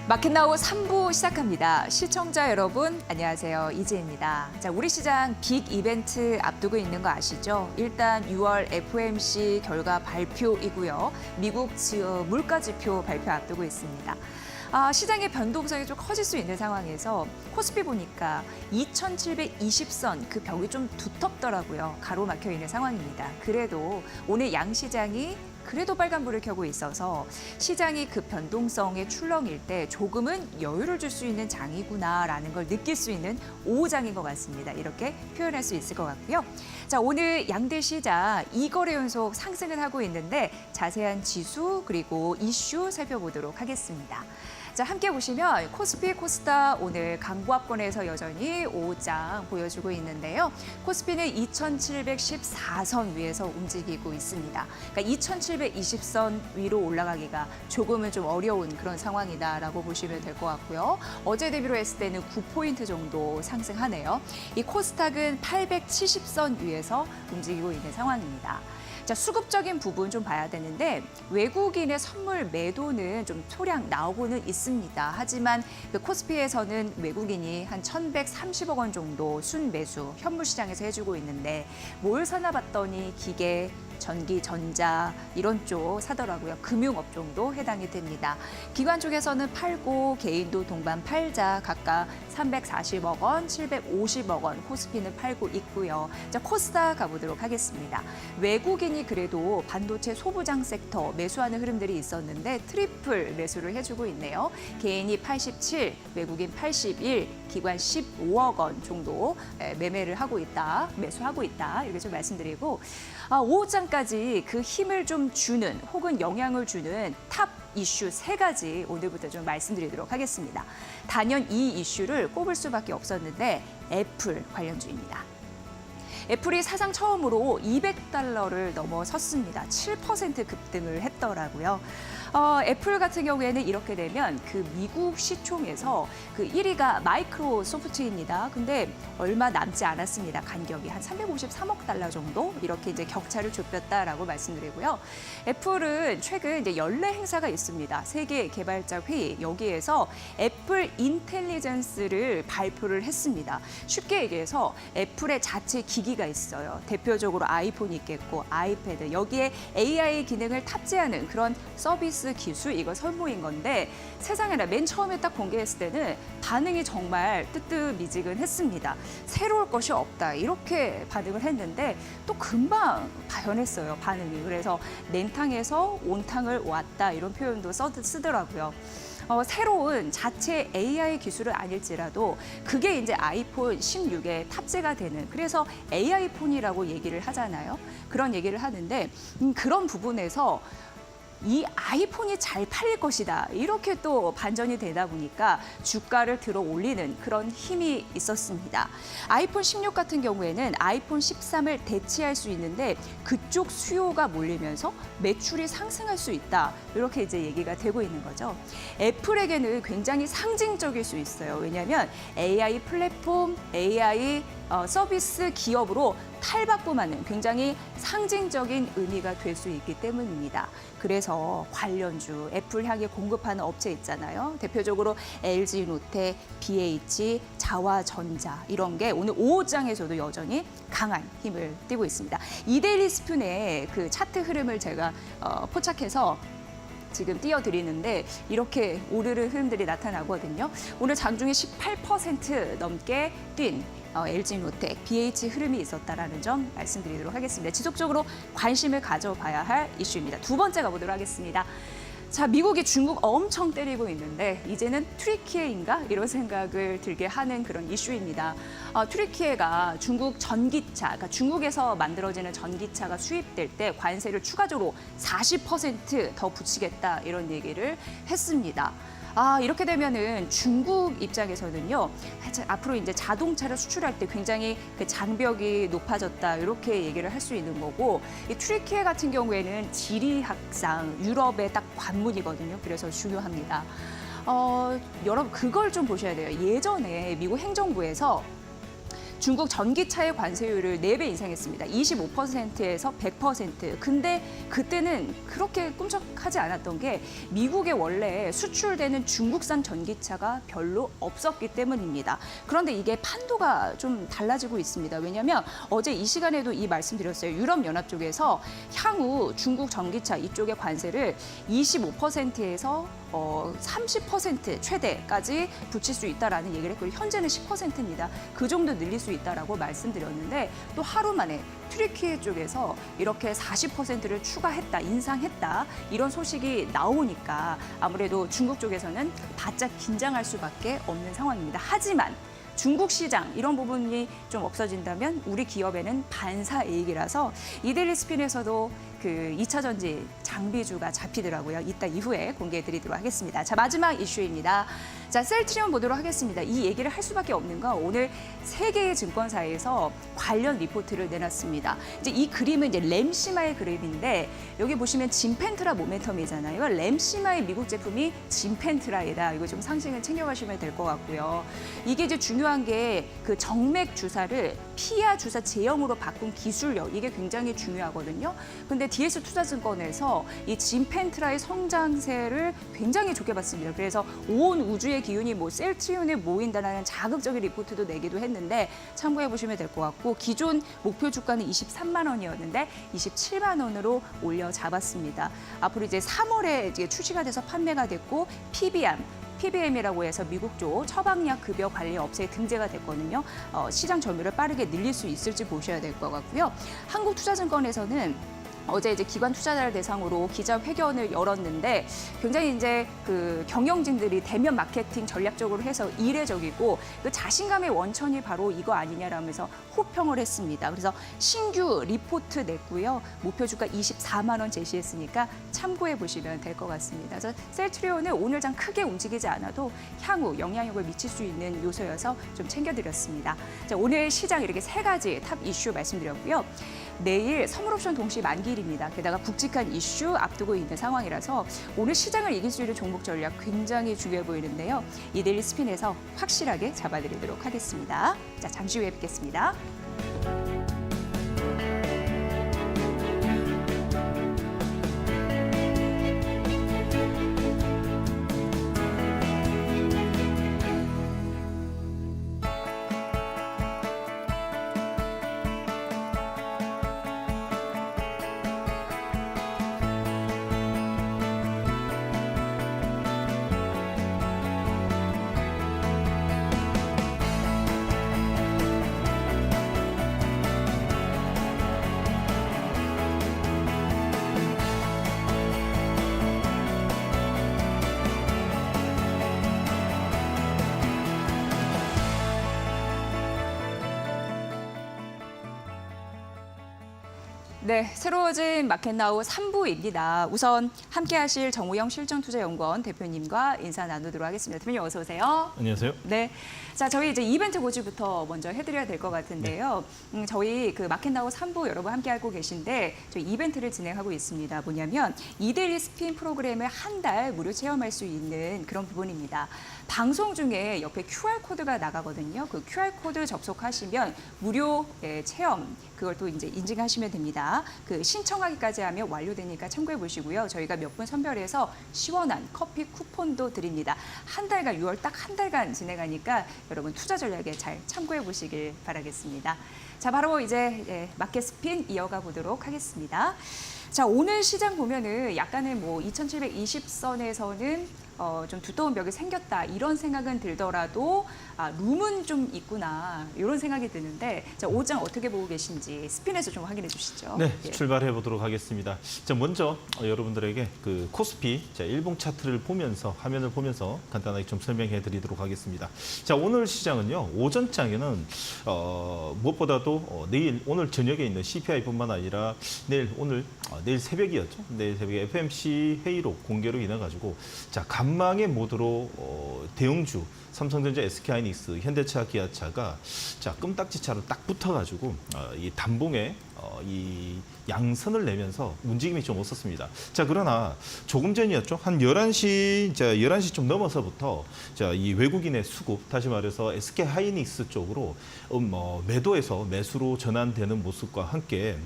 마켓나우 3부 시작합니다. 시청자 여러분, 안녕하세요. 이지혜입니다. 자, 우리 시장 빅 이벤트 앞두고 있는 거 아시죠? 일단 6월 FOMC 결과 발표이고요. 미국 물가지표 발표 앞두고 있습니다. 시장의 변동성이 좀 커질 수 있는 상황에서 코스피 보니까 2,720선 그 벽이 좀 두텁더라고요. 가로막혀 있는 상황입니다. 그래도 오늘 양시장이 그래도 빨간불을 켜고 있어서 시장이 그 변동성의 출렁일 때 조금은 여유를 줄 수 있는 장이구나라는 걸 느낄 수 있는 오후장인 것 같습니다. 이렇게 표현할 수 있을 것 같고요. 자, 오늘 양대 시장 2거래 연속 상승을 하고 있는데 자세한 지수 그리고 이슈 살펴보도록 하겠습니다. 자, 함께 보시면 코스피, 코스닥 오늘 강보합권에서 여전히 오후장 보여주고 있는데요. 코스피는 2,714선 위에서 움직이고 있습니다. 그러니까 2,720선 위로 올라가기가 조금은 좀 어려운 그런 상황이다라고 보시면 될 것 같고요. 어제 대비로 했을 때는 9포인트 정도 상승하네요. 이 코스닥은 870선 위에서 움직이고 있는 상황입니다. 자, 수급적인 부분 좀 봐야 되는데 외국인의 선물 매도는 좀 소량 나오고는 있습니다. 하지만 그 코스피에서는 외국인이 한 1,130억 원 정도 순매수 현물 시장에서 해주고 있는데 뭘 사나 봤더니 기계, 전기, 전자 이런 쪽 사더라고요. 금융업종도 해당이 됩니다. 기관 쪽에서는 팔고 개인도 동반 팔자 각각 340억 원, 750억 원 코스피는 팔고 있고요. 자, 코스닥 가보도록 하겠습니다. 외국인이 그래도 반도체 소부장 섹터 매수하는 흐름들이 있었는데 트리플 매수를 해주고 있네요. 개인이 87, 외국인 81, 기관 15억 원 정도 매매를 하고 있다, 매수하고 있다 이렇게 좀 말씀드리고 오후장까지 그 힘을 좀 주는 혹은 영향을 주는 탑 이슈 3가지 오늘부터 좀 말씀드리도록 하겠습니다. 단연 이 이슈를 꼽을 수밖에 없었는데 애플 관련주입니다. 애플이 사상 처음으로 $200를 넘어섰습니다. 7% 급등을 했더라고요. 애플 같은 경우에는 이렇게 되면 그 미국 시총에서 그 1위가 마이크로소프트입니다. 근데 얼마 남지 않았습니다. 간격이 한 353억 달러 정도 이렇게 이제 격차를 좁혔다라고 말씀드리고요. 애플은 최근 이제 연례 행사가 있습니다. 세계 개발자 회의 여기에서 애플 인텔리전스를 발표를 했습니다. 쉽게 얘기해서 애플의 자체 기기가 있어요. 대표적으로 아이폰이 있겠고 아이패드 여기에 AI 기능을 탑재하는 그런 서비스 기술 이거 선보인 건데 세상에나 맨 처음에 딱 공개했을 때는 반응이 정말 뜨뜻미지근했습니다. 새로울 것이 없다 이렇게 반응을 했는데 또 금방 변했어요 반응이. 그래서 냉탕에서 온탕을 왔다 이런 표현도 쓰더라고요. 새로운 자체 AI 기술은 아닐지라도 그게 이제 아이폰 16에 탑재가 되는 그래서 AI 폰이라고 얘기를 하잖아요. 그런 얘기를 하는데 그런 부분에서 이 아이폰이 잘 팔릴 것이다. 이렇게 또 반전이 되다 보니까 주가를 들어 올리는 그런 힘이 있었습니다. 아이폰 16 같은 경우에는 아이폰 13을 대체할 수 있는데 그쪽 수요가 몰리면서 매출이 상승할 수 있다. 이렇게 이제 얘기가 되고 있는 거죠. 애플에게는 굉장히 상징적일 수 있어요. 왜냐하면 AI 플랫폼, AI 서비스 기업으로 탈바꿈하는 굉장히 상징적인 의미가 될 수 있기 때문입니다. 그래서 관련주, 애플 향해 공급하는 업체 있잖아요. 대표적으로 LG노텍, BH, 자화전자 이런 게 오늘 오후장에서도 여전히 강한 힘을 띠고 있습니다. 이데일리 스푼의 그 차트 흐름을 제가 포착해서 지금 띄워드리는데 이렇게 오르는 흐름들이 나타나거든요. 오늘 장중에 18% 넘게 뛴 LG노텍, BH 흐름이 있었다라는 점 말씀드리도록 하겠습니다. 지속적으로 관심을 가져봐야 할 이슈입니다. 두 번째 가보도록 하겠습니다. 자, 미국이 중국 엄청 때리고 있는데 이제는 튀르키예인가 이런 생각을 들게 하는 그런 이슈입니다. 튀르키예가 중국 전기차, 그러니까 중국에서 만들어지는 전기차가 수입될 때 관세를 추가적으로 40% 더 붙이겠다 이런 얘기를 했습니다. 이렇게 되면은 중국 입장에서는요, 앞으로 이제 자동차를 수출할 때 굉장히 그 장벽이 높아졌다, 이렇게 얘기를 할 수 있는 거고, 이 튀르키예 같은 경우에는 지리학상 유럽의 딱 관문이거든요. 그래서 중요합니다. 여러분, 그걸 좀 보셔야 돼요. 예전에 미국 행정부에서 중국 전기차의 관세율을 4배 인상했습니다. 25%에서 100%. 근데 그때는 그렇게 꿈쩍하지 않았던 게 미국에 원래 수출되는 중국산 전기차가 별로 없었기 때문입니다. 그런데 이게 판도가 좀 달라지고 있습니다. 왜냐하면 어제 이 시간에도 이 말씀드렸어요. 유럽연합 쪽에서 향후 중국 전기차 이쪽의 관세를 25%에서 30% 최대까지 붙일 수 있다라는 얘기를 했고 현재는 10%입니다. 그 정도 늘릴 수 있다라고 말씀드렸는데 또 하루 만에 튀르키예 쪽에서 이렇게 40%를 추가했다, 인상했다 이런 소식이 나오니까 아무래도 중국 쪽에서는 바짝 긴장할 수밖에 없는 상황입니다. 하지만 중국 시장 이런 부분이 좀 없어진다면 우리 기업에는 반사이익이라서 이데일리 스핀에서도 그 2차 전지 장비주가 잡히더라고요. 이따 이후에 공개해 드리도록 하겠습니다. 자, 마지막 이슈입니다. 자, 셀트리온 보도록 하겠습니다. 이 얘기를 할 수밖에 없는 건 오늘 세 개의 증권사에서 관련 리포트를 내놨습니다. 이제 이 그림은 이제 램시마의 그림인데 여기 보시면 진펜트라 모멘텀이잖아요. 램시마의 미국 제품이 진펜트라이다. 이거 좀 상징을 챙겨가시면 될 것 같고요. 이게 이제 중요한 게 그 정맥 주사를 피아 주사 제형으로 바꾼 기술력 이게 굉장히 중요하거든요. 근데 DS 투자증권에서 이 진펜트라의 성장세를 굉장히 좋게 봤습니다. 그래서 온 우주의 기운이 뭐 셀트리온에 모인다라는 자극적인 리포트도 내기도 했는데 참고해 보시면 될 것 같고 기존 목표 주가는 23만 원이었는데 27만 원으로 올려 잡았습니다. 앞으로 이제 3월에 이제 출시가 돼서 판매가 됐고 PBM이라고 해서 미국 쪽 처방약 급여 관리 업체에 등재가 됐거든요. 시장 점유율을 빠르게 늘릴 수 있을지 보셔야 될 것 같고요. 한국투자증권에서는 어제 이제 기관 투자자를 대상으로 기자회견을 열었는데 굉장히 이제 그 경영진들이 대면 마케팅 전략적으로 해서 이례적이고 그 자신감의 원천이 바로 이거 아니냐라면서 호평을 했습니다. 그래서 신규 리포트 냈고요. 목표 주가 24만 원 제시했으니까 참고해 보시면 될 것 같습니다. 그래서 셀트리온은 오늘장 크게 움직이지 않아도 향후 영향력을 미칠 수 있는 요소여서 좀 챙겨드렸습니다. 자, 오늘 시장 이렇게 세 가지 탑 이슈 말씀드렸고요. 내일 선물옵션 동시 만기일입니다. 게다가 굵직한 이슈 앞두고 있는 상황이라서 오늘 시장을 이길 수 있는 종목 전략 굉장히 중요해 보이는데요. 이데일리 스핀에서 확실하게 잡아드리도록 하겠습니다. 자, 잠시 후에 뵙겠습니다. 네, 새로워진 마켓나우 3부입니다. 우선 함께하실 정우영 실전투자연구원 대표님과 인사 나누도록 하겠습니다. 대표님 어서 오세요. 안녕하세요. 네, 자 저희 이제 이벤트 고지부터 먼저 해드려야 될 것 같은데요. 저희 그 마켓나우 3부 여러분 함께하고 계신데 저희 이벤트를 진행하고 있습니다. 뭐냐면 이데일리 스핀 프로그램을 한 달 무료 체험할 수 있는 그런 부분입니다. 방송 중에 옆에 QR코드가 나가거든요. 그 QR코드 접속하시면 무료 체험 그걸 또 이제 인증하시면 됩니다. 그 신청하기까지 하면 완료되니까 참고해 보시고요. 저희가 몇 분 선별해서 시원한 커피 쿠폰도 드립니다. 한 달간 6월 딱 한 달간 진행하니까 여러분 투자 전략에 잘 참고해 보시길 바라겠습니다. 자, 바로 이제 마켓 스핀 이어가 보도록 하겠습니다. 자, 오늘 시장 보면은 약간의 뭐 2720선에서는 좀 두터운 벽이 생겼다 이런 생각은 들더라도 룸은 좀 있구나 이런 생각이 드는데 자, 오장 어떻게 보고 계신지 스핀에서 좀 확인해 주시죠. 네, 예. 출발해 보도록 하겠습니다. 자, 먼저 여러분들에게 그 코스피 일봉 차트를 보면서 화면을 보면서 간단하게 좀 설명해 드리도록 하겠습니다. 자, 오늘 시장은요. 오전장에는 무엇보다도 오늘 저녁에 있는 CPI뿐만 아니라 내일 새벽이었죠. 내일 새벽에 FMC 회의로 공개로 인해 가지고 자, 간망의 모드로 대형주 삼성전자, SK하이닉스, 현대차, 기아차가 자 끔딱지차로 딱 붙어가지고 이 단봉에 이 양선을 내면서 움직임이 좀 없었습니다. 자, 그러나 조금 전이었죠. 한 11시, 11시 좀 넘어서부터 이 외국인의 수급, 다시 말해서 SK 하이닉스 쪽으로 매도에서 매수로 전환되는 모습과 함께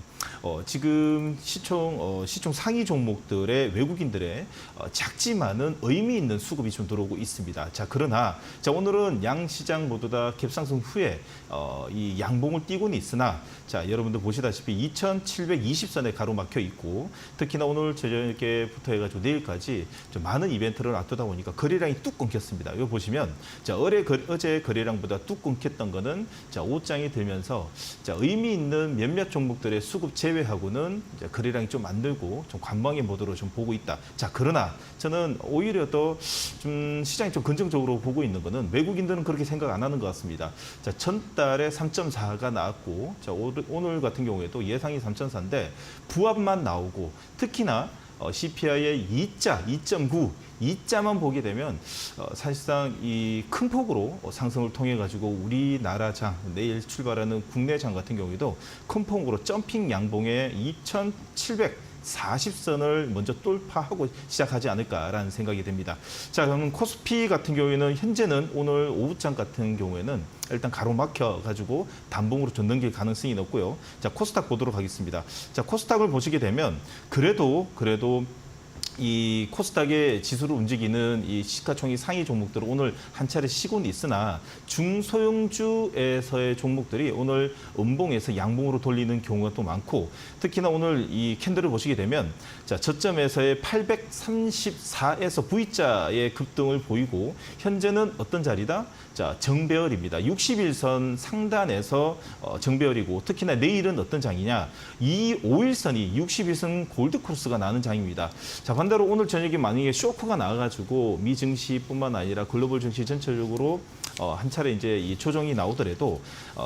지금 시총 상위 종목들의 외국인들의 작지만은 의미 있는 수급이 좀 들어오고 있습니다. 자, 그러나 오늘은 양 시장 모두 다 갭상승 후에 이 양봉을 띄고는 있으나 자, 여러분들 보시다시피 2,720선에 가로막혀 있고 특히나 오늘 저녁에부터 해가지고 내일까지 좀 많은 이벤트를 앞두다 보니까 거래량이 뚝 끊겼습니다. 이거 보시면 자, 어제 거래량보다 뚝 끊겼던 거는 자, 5장이 들면서 자, 의미 있는 몇몇 종목들의 수급 제외하고는 이제 거래량이 좀 안 늘고 좀 관망의 모드로 좀 보고 있다. 자, 그러나 저는 오히려 더 좀 시장이 좀 긍정적으로 보고 있는 거는 외국인들은 그렇게 생각 안 하는 것 같습니다. 자, 전달에 3.4가 나왔고 자, 오늘 같은 경우에도 예상이 3.4인데 부합만 나오고 특히나 CPI의 2자, 2.9, 2자만 보게 되면 사실상 이 큰 폭으로 상승을 통해 가지고 우리나라 장, 내일 출발하는 국내 장 같은 경우에도 큰 폭으로 점핑 양봉에 2,740선을 먼저 돌파하고 시작하지 않을까라는 생각이 됩니다. 자, 그러면 코스피 같은 경우에는 현재는 오늘 오후장 같은 경우에는 일단 가로막혀 가지고 단봉으로 좀 넘길 가능성이 높고요. 자, 코스닥 보도록 하겠습니다. 자, 코스닥을 보시게 되면 그래도 이 코스닥의 지수를 움직이는 이 시가총액 상위 종목들은 오늘 한 차례 쉬고는 있으나 중소형주에서의 종목들이 오늘 음봉에서 양봉으로 돌리는 경우가 또 많고 특히나 오늘 이 캔들을 보시게 되면 자, 저점에서의 834에서 V자의 급등을 보이고 현재는 어떤 자리다? 자, 정배열입니다. 60일선 상단에서 정배열이고 특히나 내일은 어떤 장이냐? 이 5일선이 60일선 골드코스가 나는 장입니다. 자, 반대로 오늘 저녁에 만약에 쇼크가 나와가지고 미 증시뿐만 아니라 글로벌 증시 전체적으로 한 차례 이제 이 조정이 나오더라도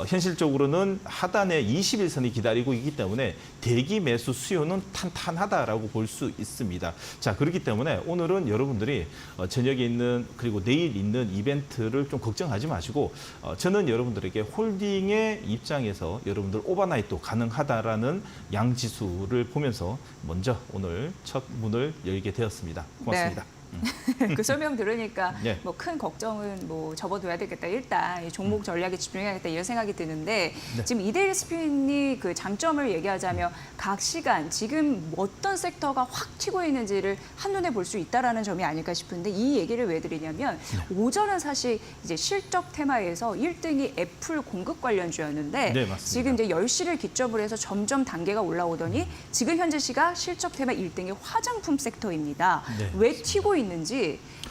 현실적으로는 하단에 20일선이 기다리고 있기 때문에 대기 매수 수요는 탄탄하다라고 볼 수 있습니다. 자, 그렇기 때문에 오늘은 여러분들이 저녁에 있는 그리고 내일 있는 이벤트를 좀 걱정하지 마시고 저는 여러분들에게 홀딩의 입장에서 여러분들 오버나잇도 가능하다라는 양지수를 보면서 먼저 오늘 첫 문을 열게 되었습니다. 고맙습니다. 네. 그 설명 들으니까 네. 뭐 큰 걱정은 뭐 접어둬야 되겠다. 일단 이 종목 전략에 집중해야겠다 이런 생각이 드는데 네. 지금 이데일 스핀이 그 장점을 얘기하자면 각 시간 지금 어떤 섹터가 확 튀고 있는지를 한눈에 볼 수 있다라는 점이 아닐까 싶은데 이 얘기를 왜 드리냐면 오전은 사실 이제 실적 테마에서 1등이 애플 공급 관련주였는데 네, 맞습니다. 지금 이제 10시를 기점으로 해서 점점 단계가 올라오더니 지금 현재 시가 실적 테마 1등이 화장품 섹터입니다. 네, 왜 튀고 있는지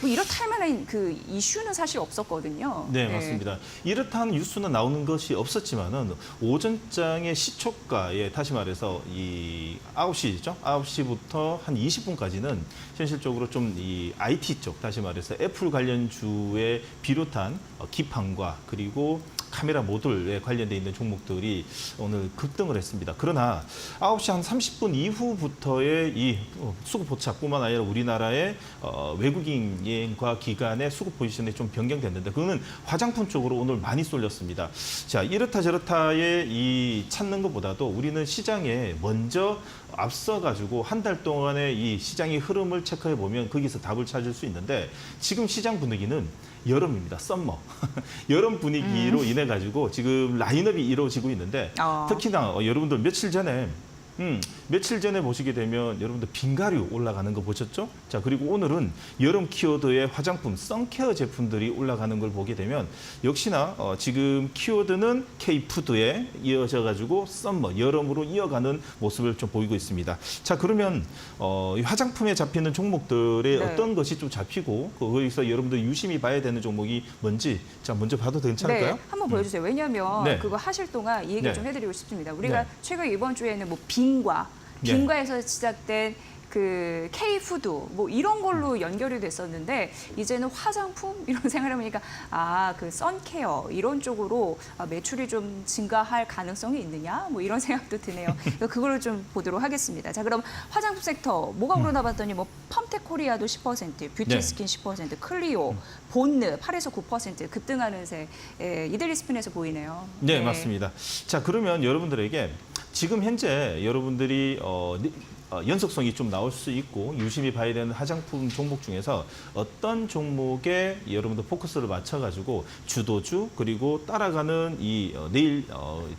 뭐 이렇다 할 만한 그 이슈는 사실 없었거든요. 네, 맞습니다. 이렇다는 뉴스는 나오는 것이 없었지만은 오전장의 시초가에 다시 말해서 이 9시죠. 9시부터 한 20분까지는 현실적으로 좀 이 IT 쪽 다시 말해서 애플 관련주에 비롯한 기판과 그리고 카메라 모듈에 관련돼 있는 종목들이 오늘 급등을 했습니다. 그러나 9시 한 30분 이후부터의 이 수급 포착뿐만 아니라 우리나라의 외국인과 기관의 수급 포지션이 좀 변경됐는데 그거는 화장품 쪽으로 오늘 많이 쏠렸습니다. 자, 이렇다 저렇다의 이 찾는 것보다도 우리는 시장에 먼저 앞서가지고 한 달 동안의 이 시장의 흐름을 체크해 보면 거기서 답을 찾을 수 있는데 지금 시장 분위기는 여름입니다. 썸머. 여름 분위기로 인해 가지고 지금 라인업이 이루어지고 있는데 특히나 여러분들 며칠 전에 보시게 되면 여러분들 빙가류 올라가는 거 보셨죠? 자, 그리고 오늘은 여름 키워드의 화장품, 선케어 제품들이 올라가는 걸 보게 되면 역시나 지금 키워드는 K푸드에 이어져 가지고 썸머, 여름으로 이어가는 모습을 좀 보이고 있습니다. 자, 그러면 이 화장품에 잡히는 종목들의 네. 어떤 것이 좀 잡히고 거기서 여러분들 유심히 봐야 되는 종목이 뭔지 자, 먼저 봐도 괜찮을까요? 네, 한번 보여주세요. 왜냐하면 네. 그거 하실 동안 이 얘기를 네. 좀 해드리고 싶습니다. 우리가 네. 최근 이번 주에는 뭐 빙과에서 시작된 그 K푸드 뭐 이런 걸로 연결이 됐었는데 이제는 화장품 이런 생각을 해보니까 그 선케어 이런 쪽으로 매출이 좀 증가할 가능성이 있느냐 뭐 이런 생각도 드네요. 그거를 좀 보도록 하겠습니다. 자, 그럼 화장품 섹터 뭐가 오르나 봤더니 뭐 펌텍코리아도 10%, 뷰티스킨 10%, 클리오, 본느 8에서 9% 급등하는 새 이데일리스핀에서 보이네요. 네, 맞습니다. 자, 그러면 여러분들에게 지금 현재 여러분들이 연속성이 좀 나올 수 있고 유심히 봐야 되는 화장품 종목 중에서 어떤 종목에 여러분들 포커스를 맞춰가지고 주도주 그리고 따라가는 내일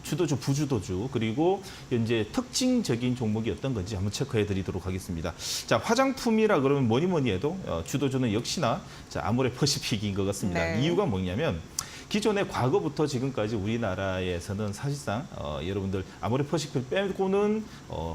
주도주, 부주도주 그리고 현재 특징적인 종목이 어떤 건지 한번 체크해 드리도록 하겠습니다. 자, 화장품이라 그러면 뭐니 해도 주도주는 역시나 아모레퍼시픽인 것 같습니다. 네. 이유가 뭐냐면 기존의 과거부터 지금까지 우리나라에서는 사실상 여러분들 아모레퍼시픽을 빼고는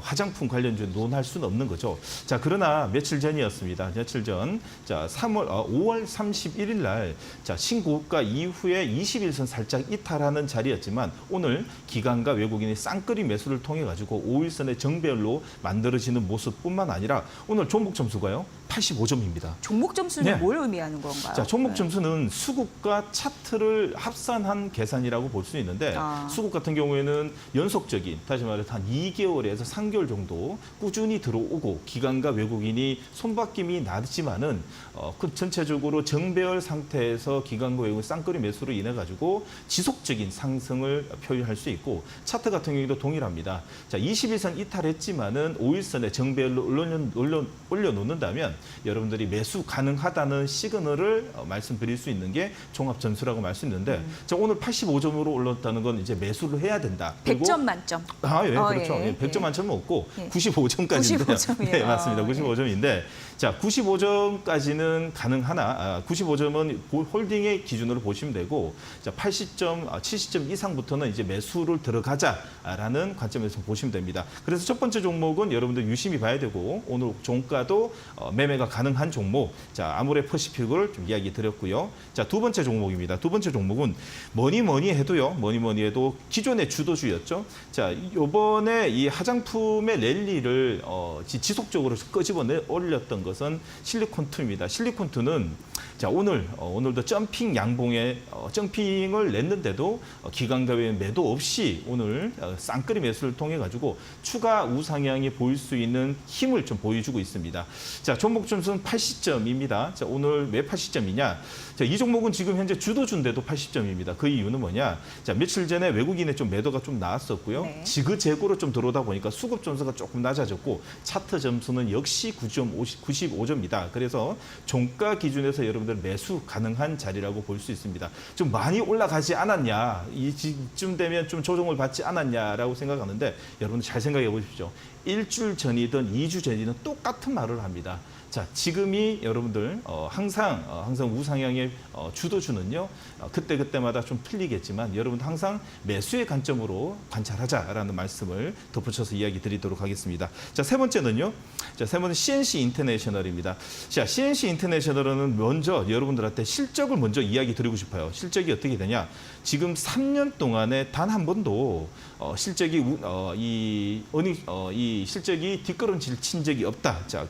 화장품 관련주 논할 수는 없는 거죠. 자, 그러나 며칠 전이었습니다. 며칠 전, 자, 5월 31일 날, 자, 신고가 이후에 21선 살짝 이탈하는 자리였지만 오늘 기관과 외국인의 쌍끌이 매수를 통해 가지고 5일선의 정배열로 만들어지는 모습뿐만 아니라 오늘 종목 점수가요 85점입니다. 종목 점수는 네. 뭘 의미하는 건가요? 자, 종목 네. 점수는 수급과 차트를 합산한 계산이라고 볼 수 있는데 수급 같은 경우에는 연속적인, 다시 말해서 한 2개월에서 3개월 정도 꾸준히 들어오고 기관과 외국인이 손바뀜이 나지만은 그 전체적으로 정배열 상태에서 기관과 외국인 쌍끌이 매수로 인해 가지고 지속적인 상승을 표현할 수 있고 차트 같은 경우도 동일합니다. 자, 21선 이탈했지만은 5일선에 정배열로 올려놓는다면 여러분들이 매수 가능하다는 시그널을 말씀드릴 수 있는 게 종합 점수라고 말씀드렸는데 자, 오늘 85점으로 올랐다는 건 이제 매수를 해야 된다. 100점 만점. 아, 예, 그렇죠. 예, 100점 만점은 없고 예. 95점까지인데. 95점이에요. 네, 맞습니다. 예. 95점인데 자, 95점까지는 가능하나 95점은 홀딩의 기준으로 보시면 되고 자, 80점, 70점 이상부터는 이제 매수를 들어가자라는 관점에서 보시면 됩니다. 그래서 첫 번째 종목은 여러분들 유심히 봐야 되고 오늘 종가도 매매가 가능한 종목. 자, 아모레퍼시픽을 좀 이야기 드렸고요. 자, 두 번째 종목입니다. 두 번째 종목은 뭐니 해도 기존의 주도주였죠. 자, 이번에 이 화장품의 랠리를 지속적으로 끄집어내 올렸던 것은 실리콘2입니다. 실리콘2는 자, 오늘도 점핑 양봉에 점핑을 냈는데도 기관과 외 매도 없이 오늘 쌍끌이 매수를 통해 가지고 추가 우상향이 보일 수 있는 힘을 좀 보여주고 있습니다. 자, 종목 점수는 80점입니다. 자, 오늘 왜 80점이냐? 자, 이 종목은 지금 현재 주도주인데도 80점입니다. 그 이유는 뭐냐? 자, 며칠 전에 외국인의 좀 매도가 좀 나왔었고요. 네. 지그재그로 좀 들어오다 보니까 수급 점수가 조금 낮아졌고 차트 점수는 역시 95점이다. 그래서 종가 기준에서 여러분들 매수 가능한 자리라고 볼 수 있습니다. 좀 많이 올라가지 않았냐? 이쯤 되면 좀 조정을 받지 않았냐라고 생각하는데 여러분들 잘 생각해 보십시오. 일주일 전이든 2주 전이든 똑같은 말을 합니다. 자, 지금이 여러분들 항상 우상향의 주도주는요. 그때마다 좀 풀리겠지만 여러분들 항상 매수의 관점으로 관찰하자라는 말씀을 덧붙여서 이야기 드리도록 하겠습니다. 자, 세 번째는요. 자, 세 번째는 CNC 인터내셔널입니다. 자, CNC 인터내셔널은 먼저 여러분들한테 실적을 먼저 이야기 드리고 싶어요. 실적이 어떻게 되냐? 지금 3년 동안에 단 한 번도 실적이 이 실적이 뒷걸음질 친 적이 없다. 자,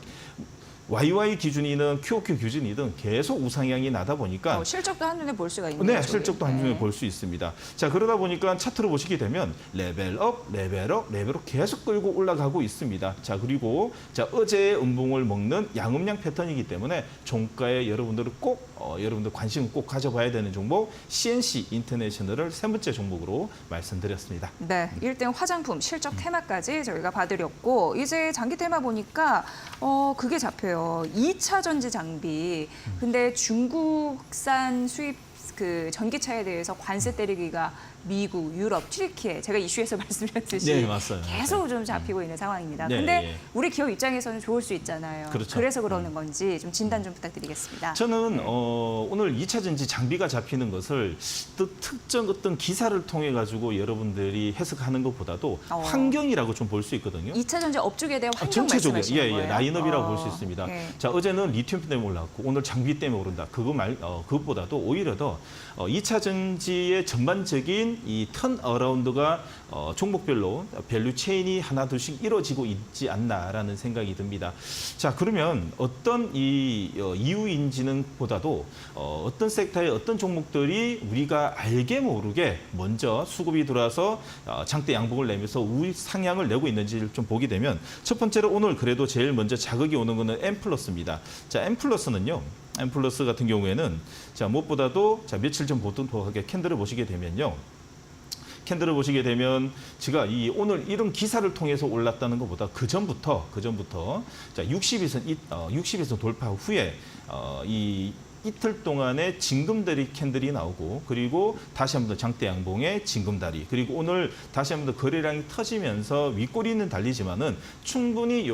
YY 기준이든 QOQ 기준이든 계속 우상향이 나다 보니까 실적도 한눈에 볼 수가 있네요. 네, 저기. 실적도 한눈에 네. 볼 수 있습니다. 자, 그러다 보니까 차트로 보시게 되면 레벨업, 레벨업 계속 끌고 올라가고 있습니다. 자, 그리고 자, 어제의 음봉을 먹는 양음양 패턴이기 때문에 종가에 여러분들은 꼭 여러분들 관심을 꼭 가져봐야 되는 종목 CNC 인터내셔널을 세 번째 종목으로 말씀드렸습니다. 네, 1등 화장품 실적 테마까지 저희가 봐드렸고 이제 장기 테마 보니까 그게 잡혀요. 2차 전지 장비. 근데 중국산 수입 그 전기차에 대해서 관세 때리기가 미국, 유럽, 튀르키예 제가 이슈에서 말씀드렸듯이 네, 맞아요. 계속 좀 잡히고 있는 상황입니다. 네, 근데 예. 우리 기업 입장에서는 좋을 수 있잖아요. 그렇죠. 그래서 그러는 건지 좀 진단 좀 부탁드리겠습니다. 저는 오늘 2차 전지 장비가 잡히는 것을 또 특정 어떤 기사를 통해 가지고 여러분들이 해석하는 것보다도 환경이라고 좀 볼 수 있거든요. 2차 전지 업종에 대한 환경 전체적으로 말씀하시는 거예요? 라인업이라고 볼 수 있습니다. 예. 자, 어제는 리튬 때문에 올랐고 오늘 장비 때문에 오른다. 그것보다도 오히려 더 2차 전지의 전반적인 이 턴어라운드가 종목별로 밸류 체인이 하나 둘씩 이루어지고 있지 않나라는 생각이 듭니다. 자, 그러면 어떤 이유인지는 보다도 어떤 섹터의 어떤 종목들이 우리가 알게 모르게 먼저 수급이 들어와서 장대 양봉을 내면서 상향을 내고 있는지를 좀 보게 되면 첫 번째로 오늘 그래도 제일 먼저 자극이 오는 거는 M+입니다. 자, M+는요. M+ 같은 경우에는 자, 무엇보다도 자, 며칠 전 보통 캔들을 보시게 되면요. 캔들을 보시게 되면 제가 이 오늘 이런 기사를 통해서 올랐다는 것보다 그 전부터 자 60일선 돌파 후에 이 이틀 동안의 징금다리 캔들이 나오고 그리고 다시 한번 더 장대 양봉의 징금다리 그리고 오늘 다시 한번 더 거래량이 터지면서 윗꼬리는 달리지만은 충분히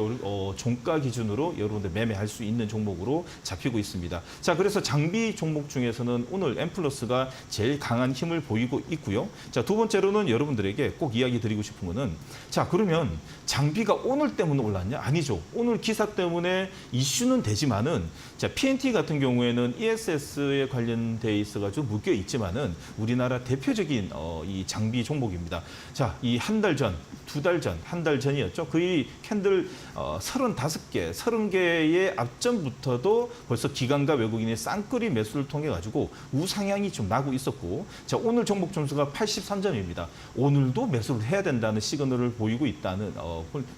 종가 기준으로 여러분들 매매할 수 있는 종목으로 잡히고 있습니다. 자 그래서 장비 종목 중에서는 오늘 엠플러스가 제일 강한 힘을 보이고 있고요. 자 두 번째로는 여러분들에게 꼭 이야기 드리고 싶은 거는 자 그러면 장비가 오늘 때문에 올랐냐? 아니죠. 오늘 기사 때문에 이슈는 되지만은 자 PNT 같은 경우에는 ESS에 관련돼 있어가지고 묶여 있지만은 우리나라 대표적인 이 장비 종목입니다. 자, 이 한 달 전, 두 달 전, 한 달 전이었죠. 거의 캔들 35개, 30개의 앞전부터도 벌써 기관과 외국인의 쌍끌이 매수를 통해 가지고 우상향이 좀 나고 있었고, 자 오늘 종목 점수가 83점입니다. 오늘도 매수를 해야 된다는 시그널을 보이고 있다는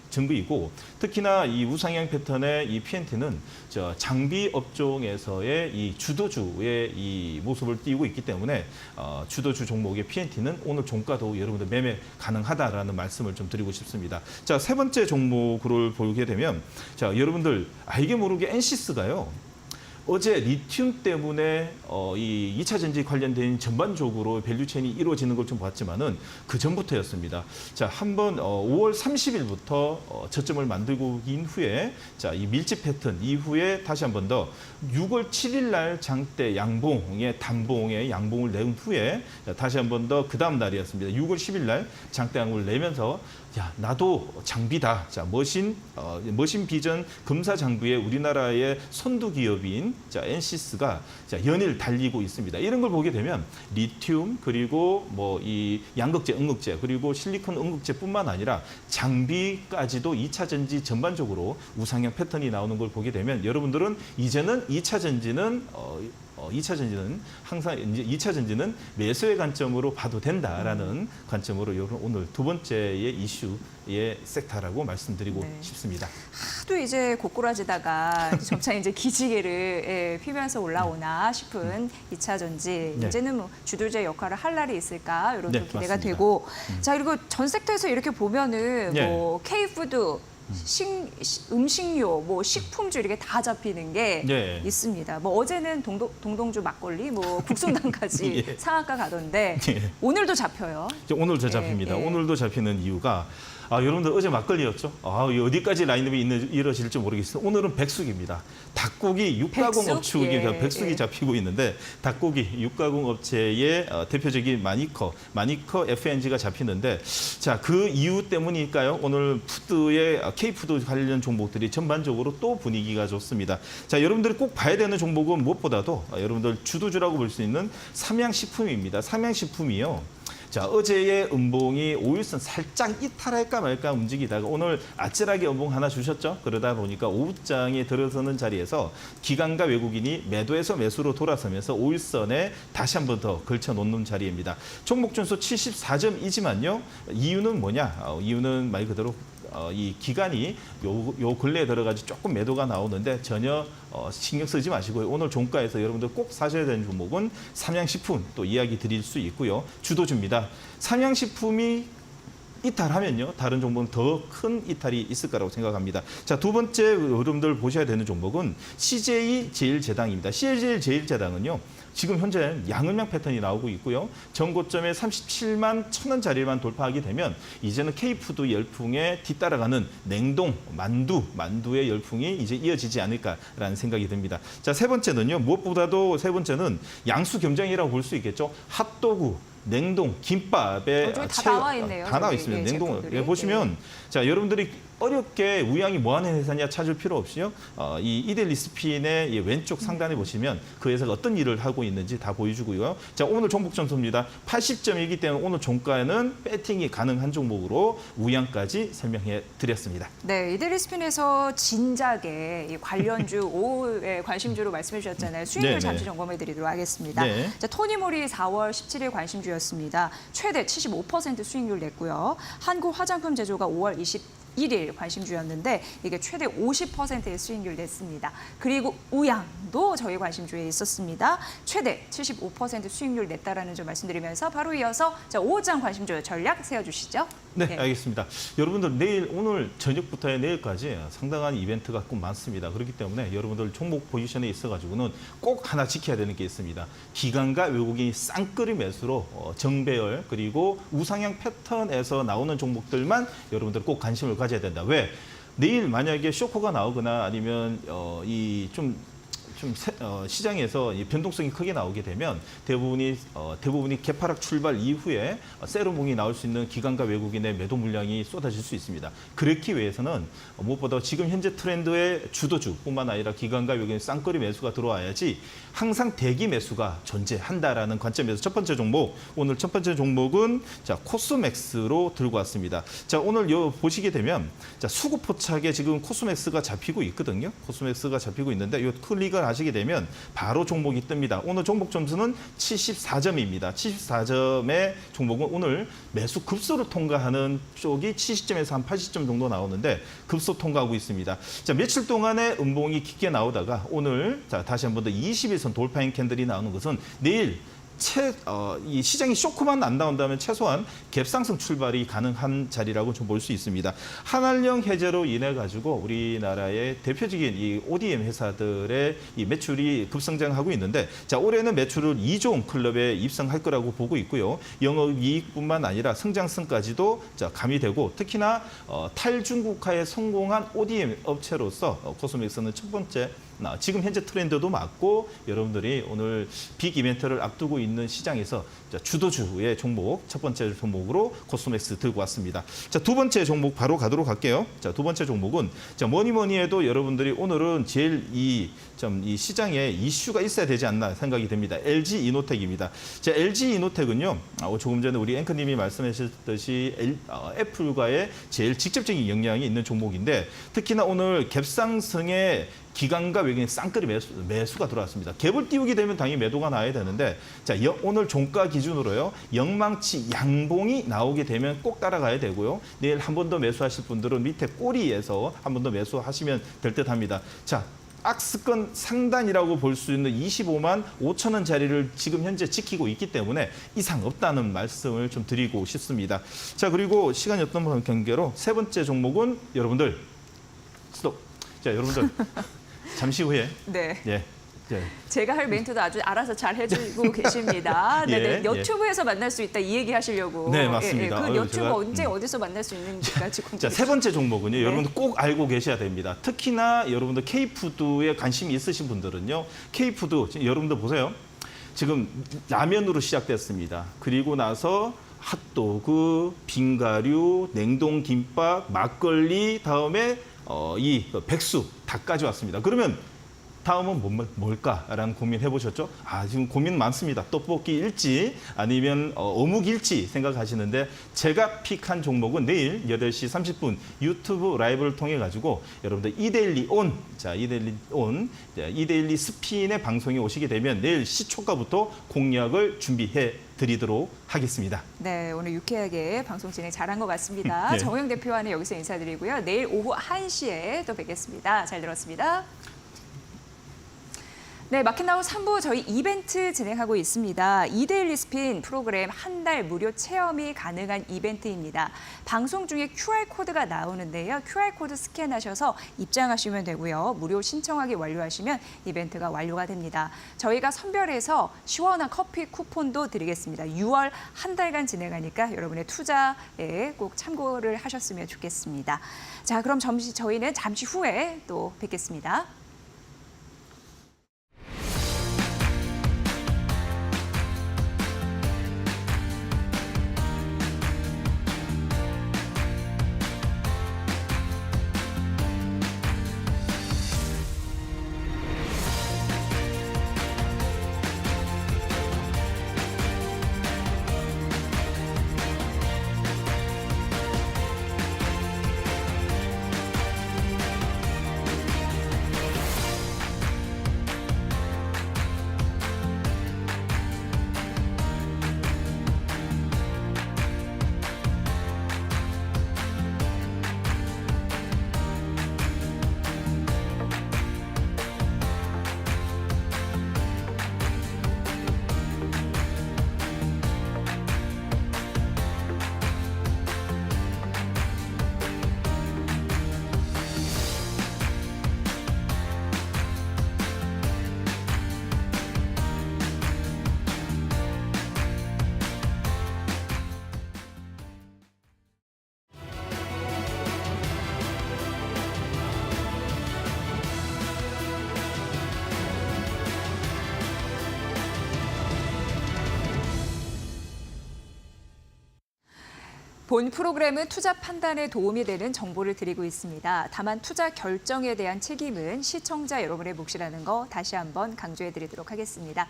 증거이고, 특히나 이 우상향 패턴의 이 PNT는 장비 업종에서의 이 주도주의 이 모습을 띄고 있기 때문에 주도주 종목의 PNT는 오늘 종가도 여러분들 매매 가능하다라는 말씀을 좀 드리고 싶습니다. 자, 세 번째 종목을 보게 되면 자, 여러분들 알게 모르게 엔시스가요. 어제 리튬 때문에 이 2차 전지 관련된 전반적으로 밸류체인이 이루어지는 걸 좀 봤지만은 그 전부터였습니다. 자, 한번 5월 30일부터 저점을 만들고 인 후에 자, 이 밀집 패턴 이후에 다시 한번 더 6월 7일 날 장대 양봉의 단봉의 양봉을 낸 후에 자, 다시 한번 더 그 다음 날이었습니다. 6월 10일 날 장대 양봉을 내면서 야, 나도 장비다. 자, 머신 비전 금사 장비의 우리나라의 선두 기업인 자, 엔시스가 자, 연일 달리고 있습니다. 이런 걸 보게 되면 리튬 그리고 뭐 이 양극재, 음극재 그리고 실리콘 음극재뿐만 아니라 장비까지도 2차 전지 전반적으로 우상향 패턴이 나오는 걸 보게 되면 여러분들은 이제는 2차 전지는 항상 이제 2차 전지는 매수의 관점으로 봐도 된다라는 관점으로 오늘 두 번째의 이슈의 섹터라고 말씀드리고 싶습니다. 하도 이제 고꾸라지다가 점차 이제 기지개를 피면서 올라오나 싶은 2차 전지 이제는 뭐 주도주의 역할을 할 날이 있을까 이런 좀 기대가 맞습니다. 되고 자 그리고 전 섹터에서 이렇게 보면은 뭐 K푸드 음식료, 뭐 식품주 이렇게 다 잡히는 게 있습니다. 뭐 어제는 동동주 막걸리, 뭐 국순당까지 상한가 가던데 오늘도 잡혀요. 오늘도 잡힙니다. 오늘도 잡히는 이유가 여러분들 어제 막걸리였죠? 어디까지 라인업이 이루어질지 모르겠어요. 오늘은 백숙입니다. 닭고기 육가공 업체가 백숙이 잡히고 있는데 닭고기 육가공 업체의 대표적인 마니커 FNG가 잡히는데 자, 그 이유 때문일까요? 오늘 푸드의 K푸드 관련 종목들이 전반적으로 또 분위기가 좋습니다. 자, 여러분들이 꼭 봐야 되는 종목은 무엇보다도 여러분들 주도주라고 볼 수 있는 삼양식품입니다. 삼양식품이요. 자, 어제의 음봉이 5일선 살짝 이탈할까 말까 움직이다가 오늘 아찔하게 음봉 하나 주셨죠? 그러다 보니까 오후장에 들어서는 자리에서 기관과 외국인이 매도에서 매수로 돌아서면서 5일선에 다시 한 번 더 걸쳐 놓는 자리입니다. 종목 점수 74점이지만요. 이유는 뭐냐? 이유는 말 그대로 이 기간이 요 근래에 들어가지 조금 매도가 나오는데 전혀 신경 쓰지 마시고요. 오늘 종가에서 여러분들 꼭 사셔야 되는 종목은 삼양식품 또 이야기 드릴 수 있고요. 주도주입니다. 삼양식품이 이탈하면요, 다른 종목은 더 큰 이탈이 있을 거라고 생각합니다. 자, 두 번째 여러분들 보셔야 되는 종목은 CJ제일제당입니다. CJ제일제당은요, 지금 현재 양음양 패턴이 나오고 있고요. 전고점에 37만 1,000원 자리만 돌파하게 되면 이제는 K푸드 열풍에 뒤따라가는 냉동, 만두의 열풍이 이제 이어지지 않을까라는 생각이 듭니다. 자, 세 번째는요, 무엇보다도 세 번째는 양수 겸장이라고 볼 수 있겠죠. 핫도그, 냉동, 김밥에 다 나와 있네요. 다 나와 있습니다. 냉동을 보시면 자, 여러분들이 어렵게 우양이 뭐 하는 회사냐 찾을 필요 없이요. 이 이델리스핀의 왼쪽 상단에 보시면 그 회사가 어떤 일을 하고 있는지 다 보여주고요. 자, 오늘 종목 점수입니다. 80점이기 때문에 오늘 종가에는 배팅이 가능한 종목으로 우양까지 설명해 드렸습니다. 네, 이델리스핀에서 진작에 이 관련주 5의 관심주로 말씀해 주셨잖아요. 수익률 잠시 점검해 드리도록 하겠습니다. 자, 토니모리 4월 17일 관심주였습니다. 최대 75% 수익률 냈고요. 한국 화장품 제조가 5월 1일 관심주였는데 이게 최대 50%의 수익률 냈습니다. 그리고 우양도 저희 관심주에 있었습니다. 최대 75% 수익률 냈다라는 점 말씀드리면서 바로 이어서 자, 5장 관심주 전략 세워주시죠. 네, 알겠습니다. 여러분들 오늘 저녁부터 내일까지 상당한 이벤트가 꼭 많습니다. 그렇기 때문에 여러분들 종목 포지션에 있어가지고는 꼭 하나 지켜야 되는 게 있습니다. 기관과 외국인이 쌍끌이 매수로 정배열 그리고 우상향 패턴에서 나오는 종목들만 여러분들 꼭 관심을 가져야 된다. 왜? 내일 만약에 쇼크가 나오거나 아니면 시장에서 이 변동성이 크게 나오게 되면 대부분이 개파락 출발 이후에 세로봉이 나올 수 있는 기관과 외국인의 매도 물량이 쏟아질 수 있습니다. 그렇기 위해서는 무엇보다 지금 현재 트렌드의 주도주뿐만 아니라 기관과 외국인의 쌍끌이 매수가 들어와야지 항상 대기 매수가 존재한다라는 관점에서 오늘 첫 번째 종목은 자, 코스맥스로 들고 왔습니다. 자, 오늘 보시게 되면 자, 수급 포착에 지금 코스맥스가 잡히고 있거든요. 코스맥스가 잡히고 있는데 이 클릭을 하시게 되면 바로 종목이 뜹니다. 오늘 종목 점수는 74점입니다. 74점의 종목은 오늘 매수 급소를 통과하는 쪽이 70점에서 한 80점 정도 나오는데 급소 통과하고 있습니다. 자, 며칠 동안의 음봉이 깊게 나오다가 오늘 자, 다시 한 번 더 21선 돌파인 캔들이 나오는 것은 내일 이 시장이 쇼크만 안 나온다면 최소한 갭상승 출발이 가능한 자리라고 좀 볼 수 있습니다. 한알령 해제로 인해 가지고 우리나라의 대표적인 이 ODM 회사들의 이 매출이 급성장하고 있는데 자, 올해는 매출을 2조 클럽에 입성할 거라고 보고 있고요. 영업이익뿐만 아니라 성장성까지도 자, 가미되고 특히나 탈중국화에 성공한 ODM 업체로서 코스맥스는 첫 번째 지금 현재 트렌드도 맞고 여러분들이 오늘 빅 이벤트를 앞두고 있는 시장에서 주도주의 종목 첫 번째 종목으로 코스맥스 들고 왔습니다. 자, 두 번째 종목 바로 가도록 할게요. 자, 두 번째 종목은 자, 뭐니 해도 여러분들이 오늘은 제일 이 시장에 이슈가 있어야 되지 않나 생각이 됩니다. LG 이노텍입니다. 자, LG 이노텍은요. 조금 전에 우리 앵커님이 말씀하셨듯이 애플과의 제일 직접적인 영향이 있는 종목인데 특히나 오늘 갭상승에 기관과 외국인 쌍끌이 매수가 들어왔습니다. 갭을 띄우게 되면 당연히 매도가 나야 되는데 자, 오늘 종가 기준으로요. 영망치 양봉이 나오게 되면 꼭 따라가야 되고요. 내일 한 번 더 매수하실 분들은 밑에 꼬리에서 한 번 더 매수하시면 될 듯합니다. 자, 악스권 상단이라고 볼 수 있는 25만 5천 원 자리를 지금 현재 지키고 있기 때문에 이상 없다는 말씀을 좀 드리고 싶습니다. 자, 그리고 시간이 없던 관계로 세 번째 종목은 여러분들 스톱. 자, 여러분들 잠시 후에 네. 예. 제가 할 멘트도 아주 알아서 잘 해주고 계십니다. 네네. 유튜브에서 만날 수 있다 이 얘기 하시려고. 네, 맞습니다. 그 유튜브 언제 어디서 만날 수 있는지까지 궁금해요. 자, 세 번째 종목은요. 네. 여러분들 꼭 알고 계셔야 됩니다. 특히나 여러분들 K푸드에 관심이 있으신 분들은요. K푸드 여러분들 보세요. 지금 라면으로 시작됐습니다. 그리고 나서 핫도그, 빙가류, 냉동김밥, 막걸리 다음에 이 백수 닭까지 왔습니다. 그러면 다음은 뭘까라는 고민해 보셨죠? 지금 고민 많습니다. 떡볶이일지 아니면 어묵일지 생각하시는데 제가 픽한 종목은 내일 8시 30분 유튜브 라이브를 통해 가지고 여러분들 이데일리 온, 이데일리 스핀의 방송에 오시게 되면 내일 시초가부터 공략을 준비해 드리도록 하겠습니다. 네, 오늘 유쾌하게 방송 진행 잘한 것 같습니다. 네. 정우영 대표와는 여기서 인사드리고요. 내일 오후 1시에 또 뵙겠습니다. 잘 들었습니다. 네, 마켓나우 3부 저희 이벤트 진행하고 있습니다. 이데일리 스핀 프로그램 한 달 무료 체험이 가능한 이벤트입니다. 방송 중에 QR코드가 나오는데요. QR코드 스캔하셔서 입장하시면 되고요. 무료 신청하기 완료하시면 이벤트가 완료가 됩니다. 저희가 선별해서 시원한 커피 쿠폰도 드리겠습니다. 6월 한 달간 진행하니까 여러분의 투자에 꼭 참고를 하셨으면 좋겠습니다. 자, 그럼 저희는 잠시 후에 또 뵙겠습니다. 본 프로그램은 투자 판단에 도움이 되는 정보를 드리고 있습니다. 다만 투자 결정에 대한 책임은 시청자 여러분의 몫이라는 거 다시 한번 강조해 드리도록 하겠습니다.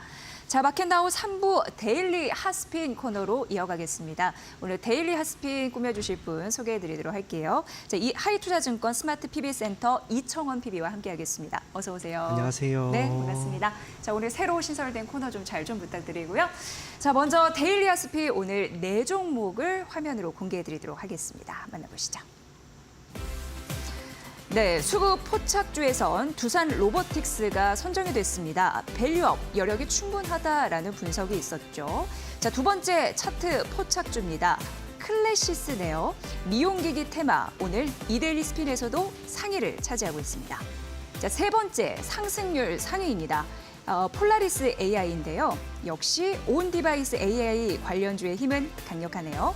자, 마켓나우 3부 데일리 핫스핀 코너로 이어가겠습니다. 오늘 데일리 핫스핀 꾸며주실 분 소개해 드리도록 할게요. 자, 이 하이투자증권 스마트 PB센터 이청원 PB와 함께하겠습니다. 어서 오세요. 안녕하세요. 네, 반갑습니다. 자, 오늘 새로 신설된 코너 좀 잘 좀 부탁드리고요. 자, 먼저 데일리 핫스핀 오늘 4종목을 화면으로 공개해 드리도록 하겠습니다. 만나보시죠. 네, 수급 포착주에선 두산 로보틱스가 선정이 됐습니다. 밸류업 여력이 충분하다라는 분석이 있었죠. 자, 두 번째 차트 포착주입니다. 클래시스네요. 미용기기 테마 오늘 이데일리 스핀에서도 상위를 차지하고 있습니다. 자, 세 번째 상승률 상위입니다. 폴라리스 AI인데요. 역시 온 디바이스 AI 관련주의 힘은 강력하네요.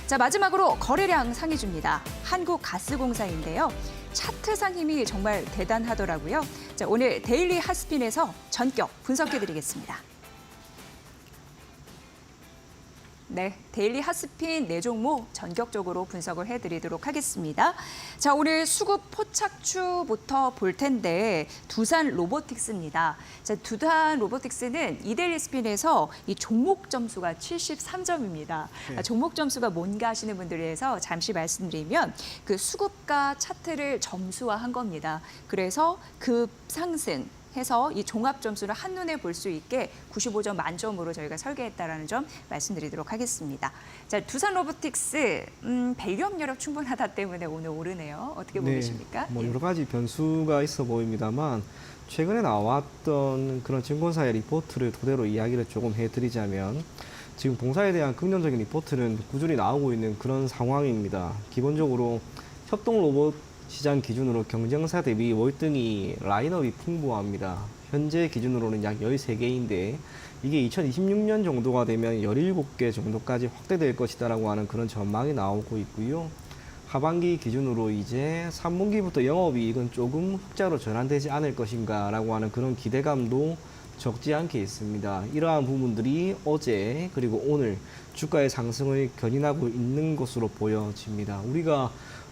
자, 마지막으로 거래량 상위주입니다. 한국가스공사인데요. 차트상 힘이 정말 대단하더라고요. 자, 오늘 데일리 핫스핀에서 전격 분석해드리겠습니다. 네, 데일리 핫스핀 4종목 전격적으로 분석을 해드리도록 하겠습니다. 자, 오늘 수급 포착주부터 볼 텐데 두산 로보틱스입니다. 자, 두산 로보틱스는 이데일리 스핀에서 이 종목 점수가 73점입니다. 네. 종목 점수가 뭔가 하시는 분들을 위해서 잠시 말씀드리면 그 수급과 차트를 점수화한 겁니다. 그래서 급상승 해서 이 종합 점수를 한눈에 볼 수 있게 95점 만점으로 저희가 설계했다라는 점 말씀드리도록 하겠습니다. 자, 두산 로보틱스 밸류업 여력 충분하다 때문에 오늘 오르네요. 어떻게 보고 계십니까? 뭐 예. 여러 가지 변수가 있어 보입니다만 최근에 나왔던 그런 증권사의 리포트를 토대로 이야기를 조금 해드리자면 지금 동사에 대한 긍정적인 리포트는 꾸준히 나오고 있는 그런 상황입니다. 기본적으로 협동 로봇 시장 기준으로 경쟁사 대비 월등히 라인업이 풍부합니다. 현재 기준으로는 약 13개인데 이게 2026년 정도가 되면 17개 정도까지 확대될 것이다라고 하는 그런 전망이 나오고 있고요. 하반기 기준으로 이제 3분기부터 영업이익은 조금 흑자로 전환되지 않을 것인가라고 하는 그런 기대감도 적지 않게 있습니다. 이러한 부분들이 어제 그리고 오늘 주가의 상승을 견인하고 있는 것으로 보여집니다. 우리가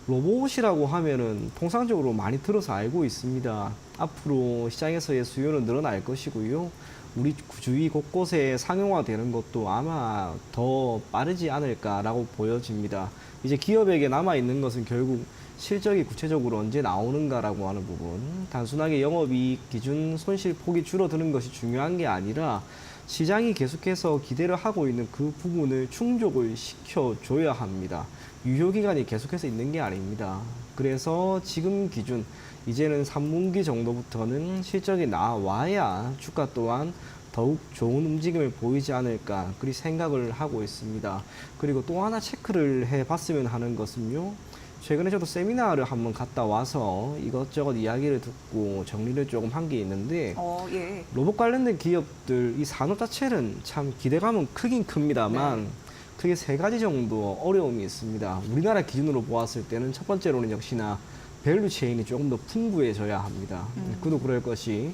로봇이라고 하면은 통상적으로 많이 들어서 알고 있습니다. 앞으로 시장에서의 수요는 늘어날 것이고요. 우리 주위 곳곳에 상용화되는 것도 아마 더 빠르지 않을까라고 보여집니다. 이제 기업에게 남아있는 것은 결국 실적이 구체적으로 언제 나오는가라고 하는 부분. 단순하게 영업이익 기준 손실폭이 줄어드는 것이 중요한 게 아니라 시장이 계속해서 기대를 하고 있는 그 부분을 충족을 시켜줘야 합니다. 유효기간이 계속해서 있는 게 아닙니다. 그래서 지금 기준 이제는 3분기 정도부터는 실적이 나와야 주가 또한 더욱 좋은 움직임을 보이지 않을까 그리 생각을 하고 있습니다. 그리고 또 하나 체크를 해봤으면 하는 것은요. 최근에 저도 세미나를 한번 갔다 와서 이것저것 이야기를 듣고 정리를 조금 한 게 있는데 예. 로봇 관련된 기업들 이 산업 자체는 참 기대감은 크긴 큽니다만 크게 3가지 정도 어려움이 있습니다. 우리나라 기준으로 보았을 때는 첫 번째로는 역시나 밸류 체인이 조금 더 풍부해져야 합니다. 그도 그럴 것이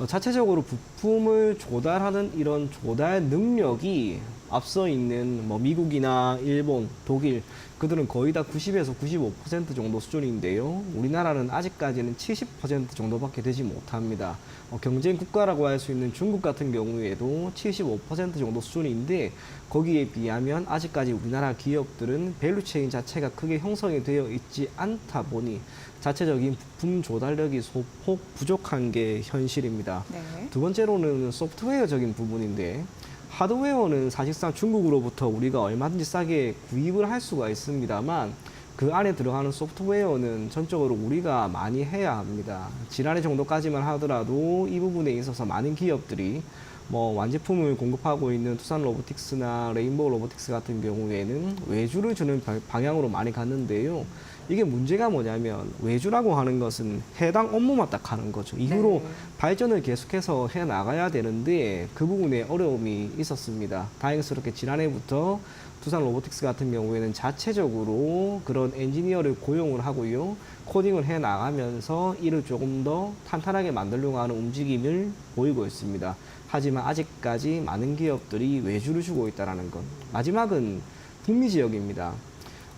자체적으로 부품을 조달하는 이런 조달 능력이 앞서 있는 뭐 미국이나 일본, 독일 그들은 거의 다 90에서 95% 정도 수준인데요. 우리나라는 아직까지는 70% 정도밖에 되지 못합니다. 경쟁 국가라고 할 수 있는 중국 같은 경우에도 75% 정도 수준인데 거기에 비하면 아직까지 우리나라 기업들은 밸류 체인 자체가 크게 형성이 되어 있지 않다 보니 자체적인 부품 조달력이 소폭 부족한 게 현실입니다. 네. 두 번째로는 소프트웨어적인 부분인데 하드웨어는 사실상 중국으로부터 우리가 얼마든지 싸게 구입을 할 수가 있습니다만 그 안에 들어가는 소프트웨어는 전적으로 우리가 많이 해야 합니다. 지난해 정도까지만 하더라도 이 부분에 있어서 많은 기업들이 뭐 완제품을 공급하고 있는 투산 로보틱스나 레인보우 로보틱스 같은 경우에는 외주를 주는 방향으로 많이 갔는데요. 이게 문제가 뭐냐면 외주라고 하는 것은 해당 업무만 딱 하는 거죠. 이후로 발전을 계속해서 해 나가야 되는데 그 부분에 어려움이 있었습니다. 다행스럽게 지난해부터 두산 로보틱스 같은 경우에는 자체적으로 그런 엔지니어를 고용을 하고요. 코딩을 해 나가면서 이를 조금 더 탄탄하게 만들려고 하는 움직임을 보이고 있습니다. 하지만 아직까지 많은 기업들이 외주를 주고 있다는 것. 마지막은 북미 지역입니다.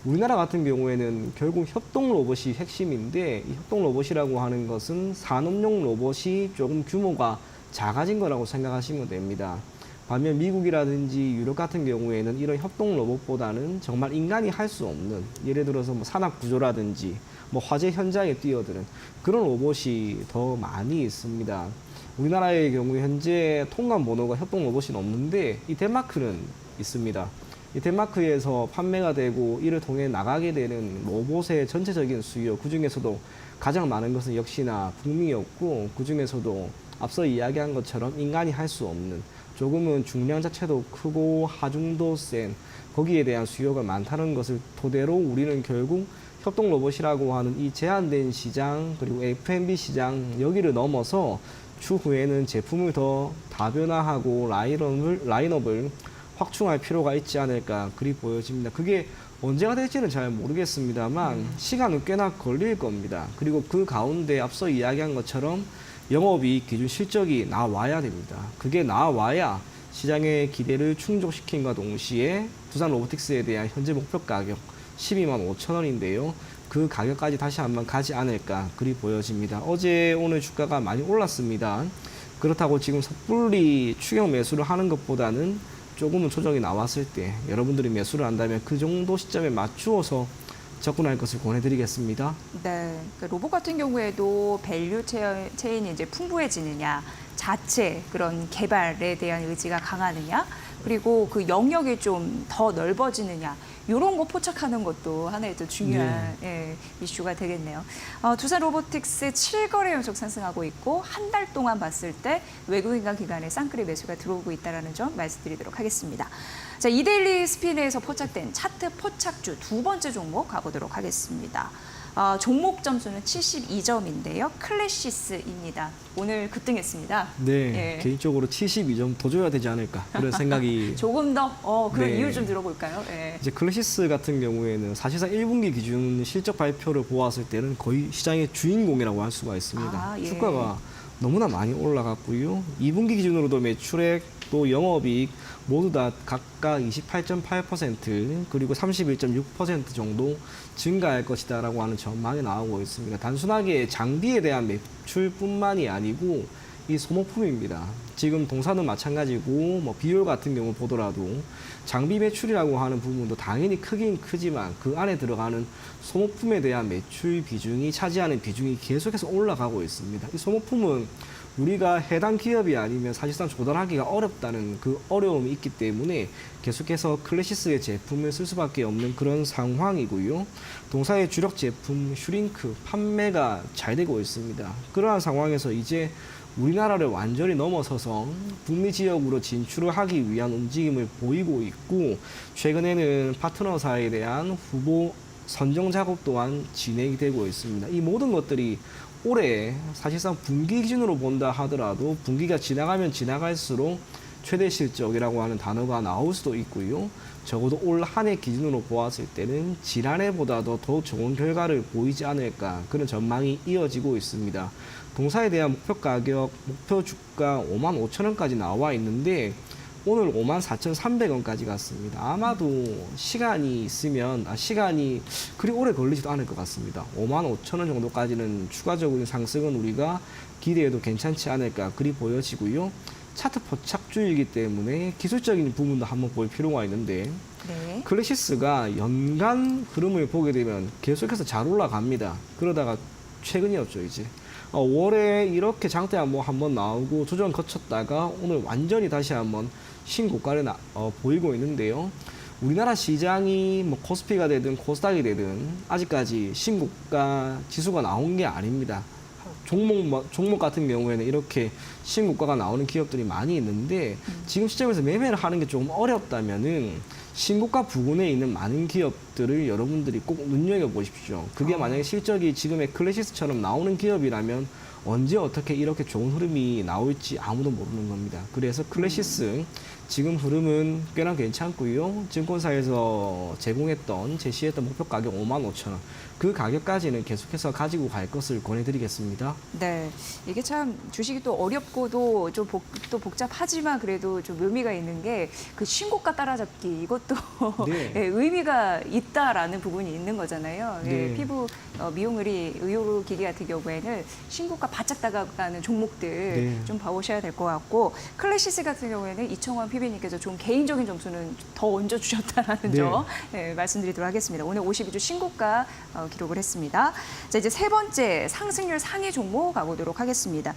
우리나라 같은 경우에는 결국 협동 로봇이 핵심인데 이 협동 로봇이라고 하는 것은 산업용 로봇이 조금 규모가 작아진 거라고 생각하시면 됩니다. 반면 미국이라든지 유럽 같은 경우에는 이런 협동 로봇보다는 정말 인간이 할 수 없는, 예를 들어서 뭐 산업 구조라든지 뭐 화재 현장에 뛰어드는 그런 로봇이 더 많이 있습니다. 우리나라의 경우 현재 통관 번호가 협동 로봇이 없는데 이 덴마크는 있습니다. 이 덴마크에서 판매가 되고 이를 통해 나가게 되는 로봇의 전체적인 수요, 그중에서도 가장 많은 것은 역시나 북미였고, 그중에서도 앞서 이야기한 것처럼 인간이 할 수 없는, 조금은 중량 자체도 크고 하중도 센, 거기에 대한 수요가 많다는 것을 토대로 우리는 결국 협동 로봇이라고 하는 이 제한된 시장, 그리고 F&B 시장, 여기를 넘어서 추후에는 제품을 더 다변화하고 라인업을 확충할 필요가 있지 않을까 그리 보여집니다. 그게 언제가 될지는 잘 모르겠습니다만 시간은 꽤나 걸릴 겁니다. 그리고 그 가운데 앞서 이야기한 것처럼 영업이익 기준 실적이 나와야 됩니다. 그게 나와야 시장의 기대를 충족시킨과 동시에 두산 로보틱스에 대한 현재 목표 가격 12만 5천 원인데요. 그 가격까지 다시 한번 가지 않을까 그리 보여집니다. 어제 오늘 주가가 많이 올랐습니다. 그렇다고 지금 섣불리 추격 매수를 하는 것보다는 조금은 조정이 나왔을 때 여러분들이 매수를 한다면 그 정도 시점에 맞추어서 접근할 것을 권해드리겠습니다. 네, 그 로봇 같은 경우에도 밸류 체인이 이제 풍부해지느냐, 자체 그런 개발에 대한 의지가 강하느냐, 그리고 그 영역이 좀 더 넓어지느냐, 이런 거 포착하는 것도 하나의 또 중요한 이슈가 되겠네요. 두산 로보틱스 7거래 연속 상승하고 있고 한 달 동안 봤을 때 외국인과 기관의 쌍끌이 매수가 들어오고 있다는 점 말씀드리도록 하겠습니다. 자, 이데일리 스핀에서 포착된 차트 포착주 두 번째 종목 가보도록 하겠습니다. 종목 점수는 72점인데요. 클래시스입니다. 오늘 급등했습니다. 네, 예. 개인적으로 72점 더 줘야 되지 않을까 그런 생각이. 조금 더 그런 네. 이유를 좀 들어볼까요? 예. 이제 클래시스 같은 경우에는 사실상 1분기 기준 실적 발표를 보았을 때는 거의 시장의 주인공이라고 할 수가 있습니다. 예. 주가가 너무나 많이 올라갔고요. 2분기 기준으로도 매출액 또 영업이익 모두 다 각각 28.8% 그리고 31.6% 정도 증가할 것이다라고 하는 전망이 나오고 있습니다. 단순하게 장비에 대한 매출뿐만이 아니고 이 소모품입니다. 지금 동사는 마찬가지고 뭐 비율 같은 경우 보더라도 장비 매출이라고 하는 부분도 당연히 크긴 크지만 그 안에 들어가는 소모품에 대한 매출 비중이 차지하는 비중이 계속해서 올라가고 있습니다. 이 소모품은 우리가 해당 기업이 아니면 사실상 조달하기가 어렵다는 그 어려움이 있기 때문에 계속해서 클래시스의 제품을 쓸 수밖에 없는 그런 상황이고요. 동사의 주력 제품 슈링크 판매가 잘 되고 있습니다. 그러한 상황에서 이제 우리나라를 완전히 넘어서서 북미 지역으로 진출을 하기 위한 움직임을 보이고 있고, 최근에는 파트너사에 대한 후보 선정 작업 또한 진행이 되고 있습니다. 이 모든 것들이 올해 사실상 분기 기준으로 본다 하더라도 분기가 지나가면 지나갈수록 최대 실적이라고 하는 단어가 나올 수도 있고요. 적어도 올 한 해 기준으로 보았을 때는 지난해보다도 더 좋은 결과를 보이지 않을까 그런 전망이 이어지고 있습니다. 동사에 대한 목표 가격, 목표 주가 5만 5천 원까지 나와 있는데 오늘 5만 4,300원까지 갔습니다. 아마도 시간이 있으면 시간이 그리 오래 걸리지도 않을 것 같습니다. 5만 5천 원 정도까지는 추가적인 상승은 우리가 기대해도 괜찮지 않을까 그리 보여지고요. 차트 포착주이기 때문에 기술적인 부분도 한번 볼 필요가 있는데 네. 클래시스가 연간 흐름을 보게 되면 계속해서 잘 올라갑니다. 그러다가 최근이었죠, 이제. 5월에 이렇게 장대 한번 나오고 조정 거쳤다가 오늘 완전히 다시 한번 신고가를 보이고 있는데요. 우리나라 시장이 뭐 코스피가 되든 코스닥이 되든 아직까지 신고가 지수가 나온 게 아닙니다. 종목 같은 경우에는 이렇게 신고가가 나오는 기업들이 많이 있는데 지금 시점에서 매매를 하는 게 조금 어렵다면은 신고가 부근에 있는 많은 기업들을 여러분들이 꼭 눈여겨보십시오. 그게 만약에 실적이 지금의 클래시스처럼 나오는 기업이라면 언제 어떻게 이렇게 좋은 흐름이 나올지 아무도 모르는 겁니다. 그래서 클래시스 지금 흐름은 꽤나 괜찮고요. 증권사에서 제시했던 목표 가격 5만 5천 원 그 가격까지는 계속해서 가지고 갈 것을 권해드리겠습니다. 네, 이게 참 주식이 또 어렵고도 좀 또 복잡하지만 그래도 좀 의미가 있는 게 그 신고가 따라잡기 이것도 네. 예, 의미가 있다라는 부분이 있는 거잖아요. 예, 네. 피부 미용 의료 기기 같은 경우에는 신고가 바짝 다가가는 종목들 네. 좀 봐보셔야 될 것 같고 클래시스 같은 경우에는 이청원 PB님께서 좀 개인적인 점수는 더 얹어주셨다라는 네. 점 예, 말씀드리도록 하겠습니다. 오늘 52주 신고가 기록을 했습니다. 자, 이제 세 번째 상승률 상위 종목 가보도록 하겠습니다.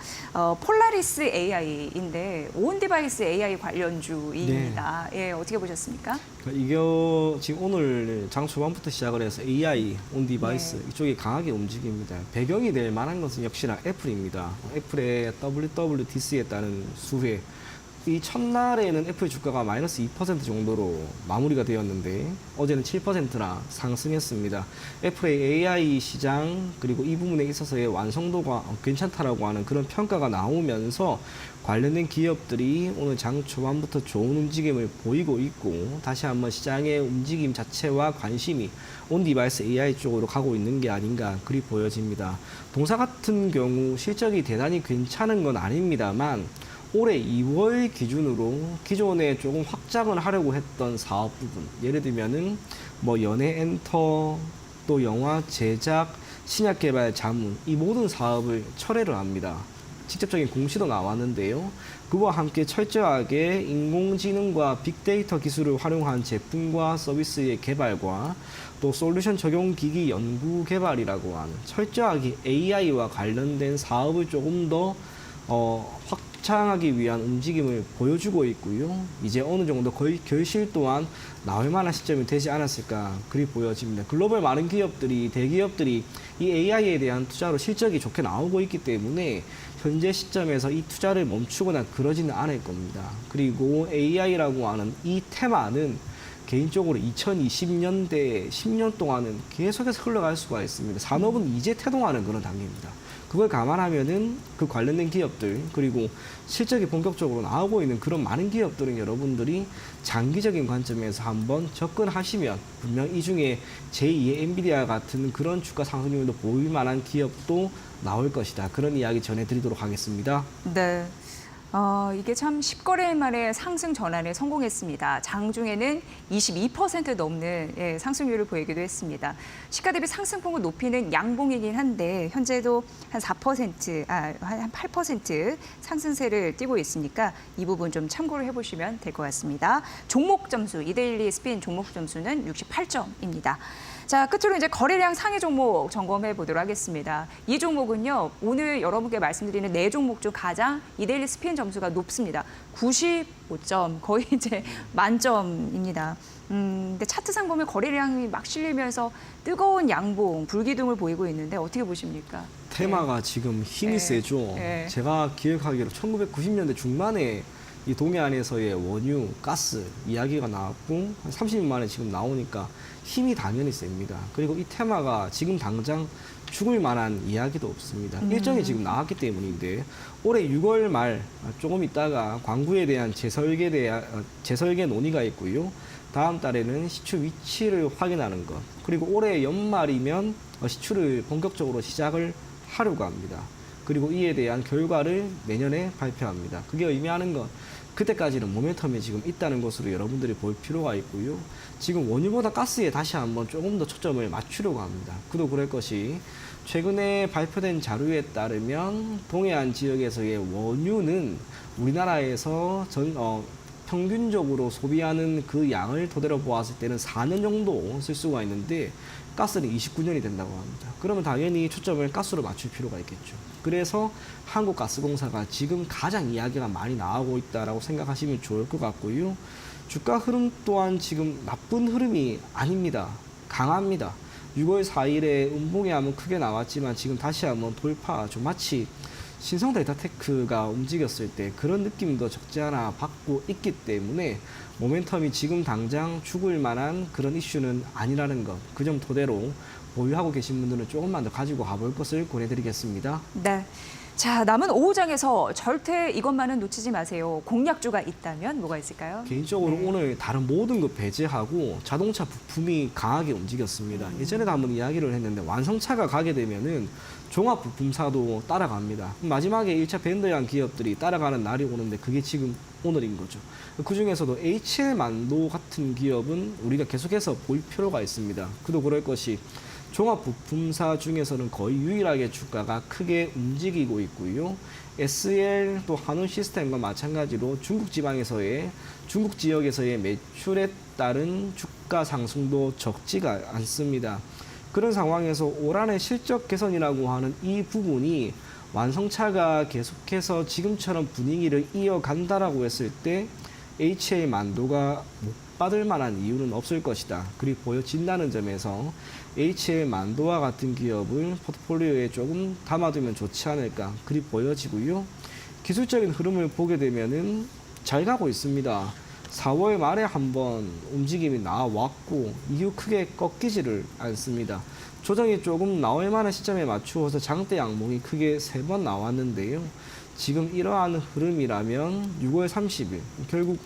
폴라리스 AI인데 온 디바이스 AI 관련주입니다. 예, 어떻게 보셨습니까? 이거 지금 오늘 장 초반부터 시작을 해서 AI, 온 디바이스 네. 이쪽이 강하게 움직입니다. 배경이 될 만한 것은 역시나 애플입니다. 애플의 WWDC에 따른 수혜. 이 첫날에는 애플 주가가 마이너스 2% 정도로 마무리가 되었는데 어제는 7%나 상승했습니다. 애플의 AI 시장 그리고 이 부분에 있어서의 완성도가 괜찮다라고 하는 그런 평가가 나오면서 관련된 기업들이 오늘 장 초반부터 좋은 움직임을 보이고 있고 다시 한번 시장의 움직임 자체와 관심이 온 디바이스 AI 쪽으로 가고 있는 게 아닌가 그리 보여집니다. 동사 같은 경우 실적이 대단히 괜찮은 건 아닙니다만 올해 2월 기준으로 기존에 조금 확장을 하려고 했던 사업 부분, 예를 들면은 뭐 연예 엔터, 또 영화 제작, 신약 개발 자문 이 모든 사업을 철회를 합니다. 직접적인 공시도 나왔는데요. 그와 함께 철저하게 인공지능과 빅데이터 기술을 활용한 제품과 서비스의 개발과 또 솔루션 적용 기기 연구 개발이라고 하는 철저하게 AI와 관련된 사업을 조금 더 확장하기 위한 움직임을 보여주고 있고요. 이제 어느 정도 거의 결실 또한 나올 만한 시점이 되지 않았을까 그리 보여집니다. 글로벌 많은 기업들이 대기업들이 이 AI에 대한 투자로 실적이 좋게 나오고 있기 때문에 현재 시점에서 이 투자를 멈추거나 그러지는 않을 겁니다. 그리고 AI라고 하는 이 테마는 개인적으로 2020년대 10년 동안은 계속해서 흘러갈 수가 있습니다. 산업은 이제 태동하는 그런 단계입니다. 그걸 감안하면은 그 관련된 기업들 그리고 실적이 본격적으로 나오고 있는 그런 많은 기업들은 여러분들이 장기적인 관점에서 한번 접근하시면 분명 이 중에 제2의 엔비디아 같은 그런 주가 상승률도 보일 만한 기업도 나올 것이다. 그런 이야기 전해드리도록 하겠습니다. 네. 이게 참 10거래일 만에 상승 전환에 성공했습니다. 장중에는 22% 넘는 상승률을 보이기도 했습니다. 시가 대비 상승폭을 높이는 양봉이긴 한데 현재도 한 4%, 한 8% 상승세를 띠고 있으니까 이 부분 좀 참고를 해보시면 될 것 같습니다. 종목 점수, 이데일리 스핀 종목 점수는 68점입니다. 자, 끝으로 이제 거래량 상위 종목 점검해 보도록 하겠습니다. 이 종목은요, 오늘 여러분께 말씀드리는 네 종목 중 가장 이데일리 스핀 점수가 높습니다. 95점, 거의 이제 만점입니다. 근데 차트상 보면 거래량이 막 실리면서 뜨거운 양봉, 불기둥을 보이고 있는데 어떻게 보십니까? 테마가 지금 힘이 네. 세죠. 네. 제가 기억하기로 1990년대 중반에 이 동해안에서의 원유, 가스 이야기가 나왔고 한 30년 만에 지금 나오니까 힘이 당연히 셉니다. 그리고 이 테마가 지금 당장 죽을 만한 이야기도 없습니다. 일정이 지금 나왔기 때문인데 올해 6월 말 조금 있다가 광구에 대한 재설계 논의가 있고요. 다음 달에는 시추 위치를 확인하는 것. 그리고 올해 연말이면 시추를 본격적으로 시작을 하려고 합니다. 그리고 이에 대한 결과를 내년에 발표합니다. 그게 의미하는 건 그때까지는 모멘텀이 지금 있다는 것으로 여러분들이 볼 필요가 있고요. 지금 원유보다 가스에 다시 한번 조금 더 초점을 맞추려고 합니다. 그도 그럴 것이 최근에 발표된 자료에 따르면 동해안 지역에서의 원유는 우리나라에서 평균적으로 소비하는 그 양을 토대로 보았을 때는 4년 정도 쓸 수가 있는데 가스는 29년이 된다고 합니다. 그러면 당연히 초점을 가스로 맞출 필요가 있겠죠. 그래서 한국가스공사가 지금 가장 이야기가 많이 나오고 있다라고 생각하시면 좋을 것 같고요. 주가 흐름 또한 지금 나쁜 흐름이 아닙니다. 강합니다. 6월 4일에 음봉이 한번 크게 나왔지만 지금 다시 한번 돌파, 좀 마치 신성 데이터테크가 움직였을 때 그런 느낌도 적지 않아 받고 있기 때문에 모멘텀이 지금 당장 죽을 만한 그런 이슈는 아니라는 것, 그 점 토대로 보유하고 계신 분들은 조금만 더 가지고 가볼 것을 권해드리겠습니다. 네. 자, 남은 오후장에서 절대 이것만은 놓치지 마세요. 공약주가 있다면 뭐가 있을까요? 개인적으로 네. 오늘 다른 모든 것 배제하고 자동차 부품이 강하게 움직였습니다. 예전에도 한번 이야기를 했는데 완성차가 가게 되면은 종합 부품사도 따라갑니다. 마지막에 1차 밴더양 기업들이 따라가는 날이 오는데 그게 지금 오늘인 거죠. 그 중에서도 HL만도 같은 기업은 우리가 계속해서 볼 필요가 있습니다. 그도 그럴 것이 종합 부품사 중에서는 거의 유일하게 주가가 크게 움직이고 있고요. SL 또 한원 시스템과 마찬가지로 중국 지방에서의 중국 지역에서의 매출에 따른 주가 상승도 적지가 않습니다. 그런 상황에서 올 한해 실적 개선이라고 하는 이 부분이 완성차가 계속해서 지금처럼 분위기를 이어간다라고 했을 때 HL 만도가 못 받을 만한 이유는 없을 것이다. 그리 보여진다는 점에서 HL 만도와 같은 기업을 포트폴리오에 조금 담아두면 좋지 않을까. 그리 보여지고요. 기술적인 흐름을 보게 되면은 잘 가고 있습니다. 4월 말에 한번 움직임이 나왔고 이후 크게 꺾이지를 않습니다. 조정이 조금 나올 만한 시점에 맞추어서 장대 양봉이 크게 3번 나왔는데요. 지금 이러한 흐름이라면 6월 30일 결국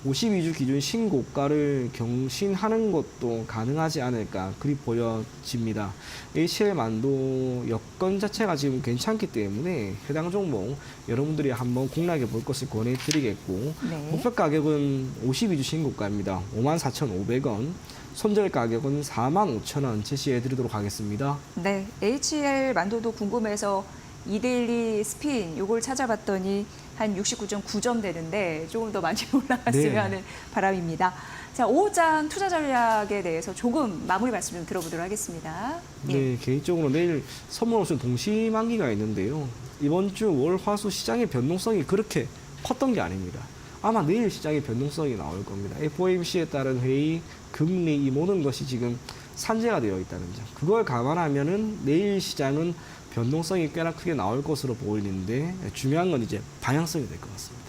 52주 기준 신고가를 경신하는 것도 가능하지 않을까 그리 보여집니다. HL만도 여건 자체가 지금 괜찮기 때문에 해당 종목 여러분들이 한번 공략해 볼 것을 권해드리겠고 네. 목표 가격은 52주 신고가입니다. 54,500원. 손절 가격은 45,000원 제시해 드리도록 하겠습니다. 네, HL 만도도 궁금해서 이데일리 스핀 요걸 찾아봤더니 한 69.9점 되는데 조금 더 많이 올라갔으면 네. 하는 바람입니다. 자, 오후장 투자 전략에 대해서 조금 마무리 말씀 좀 들어보도록 하겠습니다. 예. 네, 개인적으로 내일 선물 옵션 동시만기가 있는데요. 이번 주 월, 화, 수 시장의 변동성이 그렇게 컸던 게 아닙니다. 아마 내일 시장의 변동성이 나올 겁니다. FOMC에 따른 회의, 금리 이 모든 것이 지금 산재가 되어 있다는 점. 그걸 감안하면은 내일 시장은 변동성이 꽤나 크게 나올 것으로 보이는데 중요한 건 이제 방향성이 될 것 같습니다.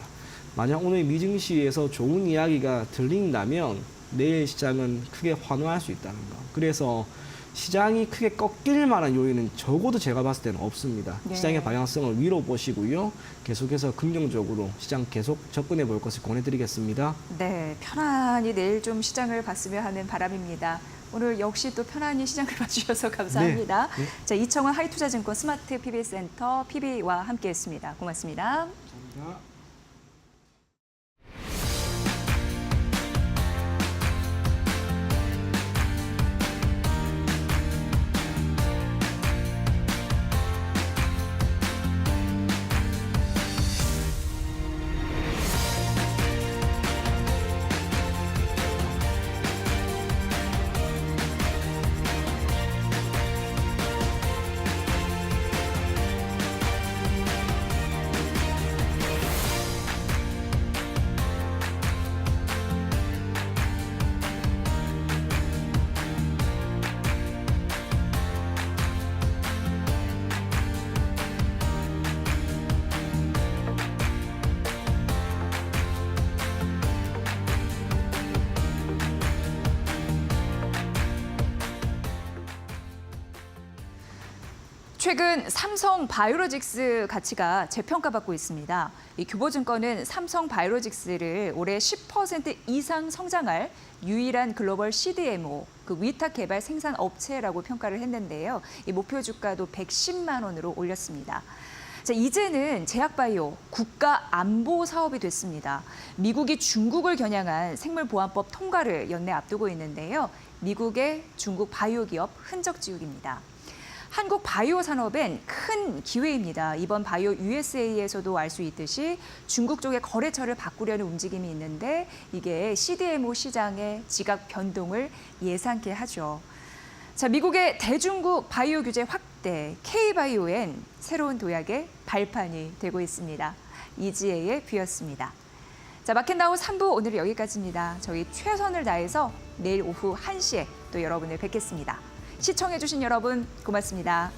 만약 오늘 미증시에서 좋은 이야기가 들린다면 내일 시장은 크게 환호할 수 있다는 거. 그래서 시장이 크게 꺾일 만한 요인은 적어도 제가 봤을 때는 없습니다. 네. 시장의 방향성을 위로 보시고요. 계속해서 긍정적으로 시장 계속 접근해 볼 것을 권해드리겠습니다. 네, 편안히 내일 좀 시장을 봤으면 하는 바람입니다. 오늘 역시 또 편안히 시장을 봐주셔서 감사합니다. 네. 자, 이청원 하이투자증권 스마트 PB센터 PB와 함께했습니다. 고맙습니다. 감사합니다. 최근 삼성 바이오로직스 가치가 재평가받고 있습니다. 이 교보증권은 삼성 바이오로직스를 올해 10% 이상 성장할 유일한 글로벌 CDMO, 그 위탁 개발 생산 업체라고 평가를 했는데요. 이 목표 주가도 110만 원으로 올렸습니다. 자, 이제는 제약바이오 국가 안보 사업이 됐습니다. 미국이 중국을 겨냥한 생물보안법 통과를 연내 앞두고 있는데요. 미국의 중국 바이오 기업 흔적 지우기입니다. 한국 바이오 산업엔 큰 기회입니다. 이번 바이오 USA에서도 알 수 있듯이 중국 쪽의 거래처를 바꾸려는 움직임이 있는데 이게 CDMO 시장의 지각 변동을 예상케 하죠. 자, 미국의 대중국 바이오 규제 확대, K바이오엔 새로운 도약의 발판이 되고 있습니다. 이지혜의 뷰였습니다. 자, 마켓나우 3부 오늘은 여기까지입니다. 저희 최선을 다해서 내일 오후 1시에 또 여러분을 뵙겠습니다. 시청해주신 여러분 고맙습니다.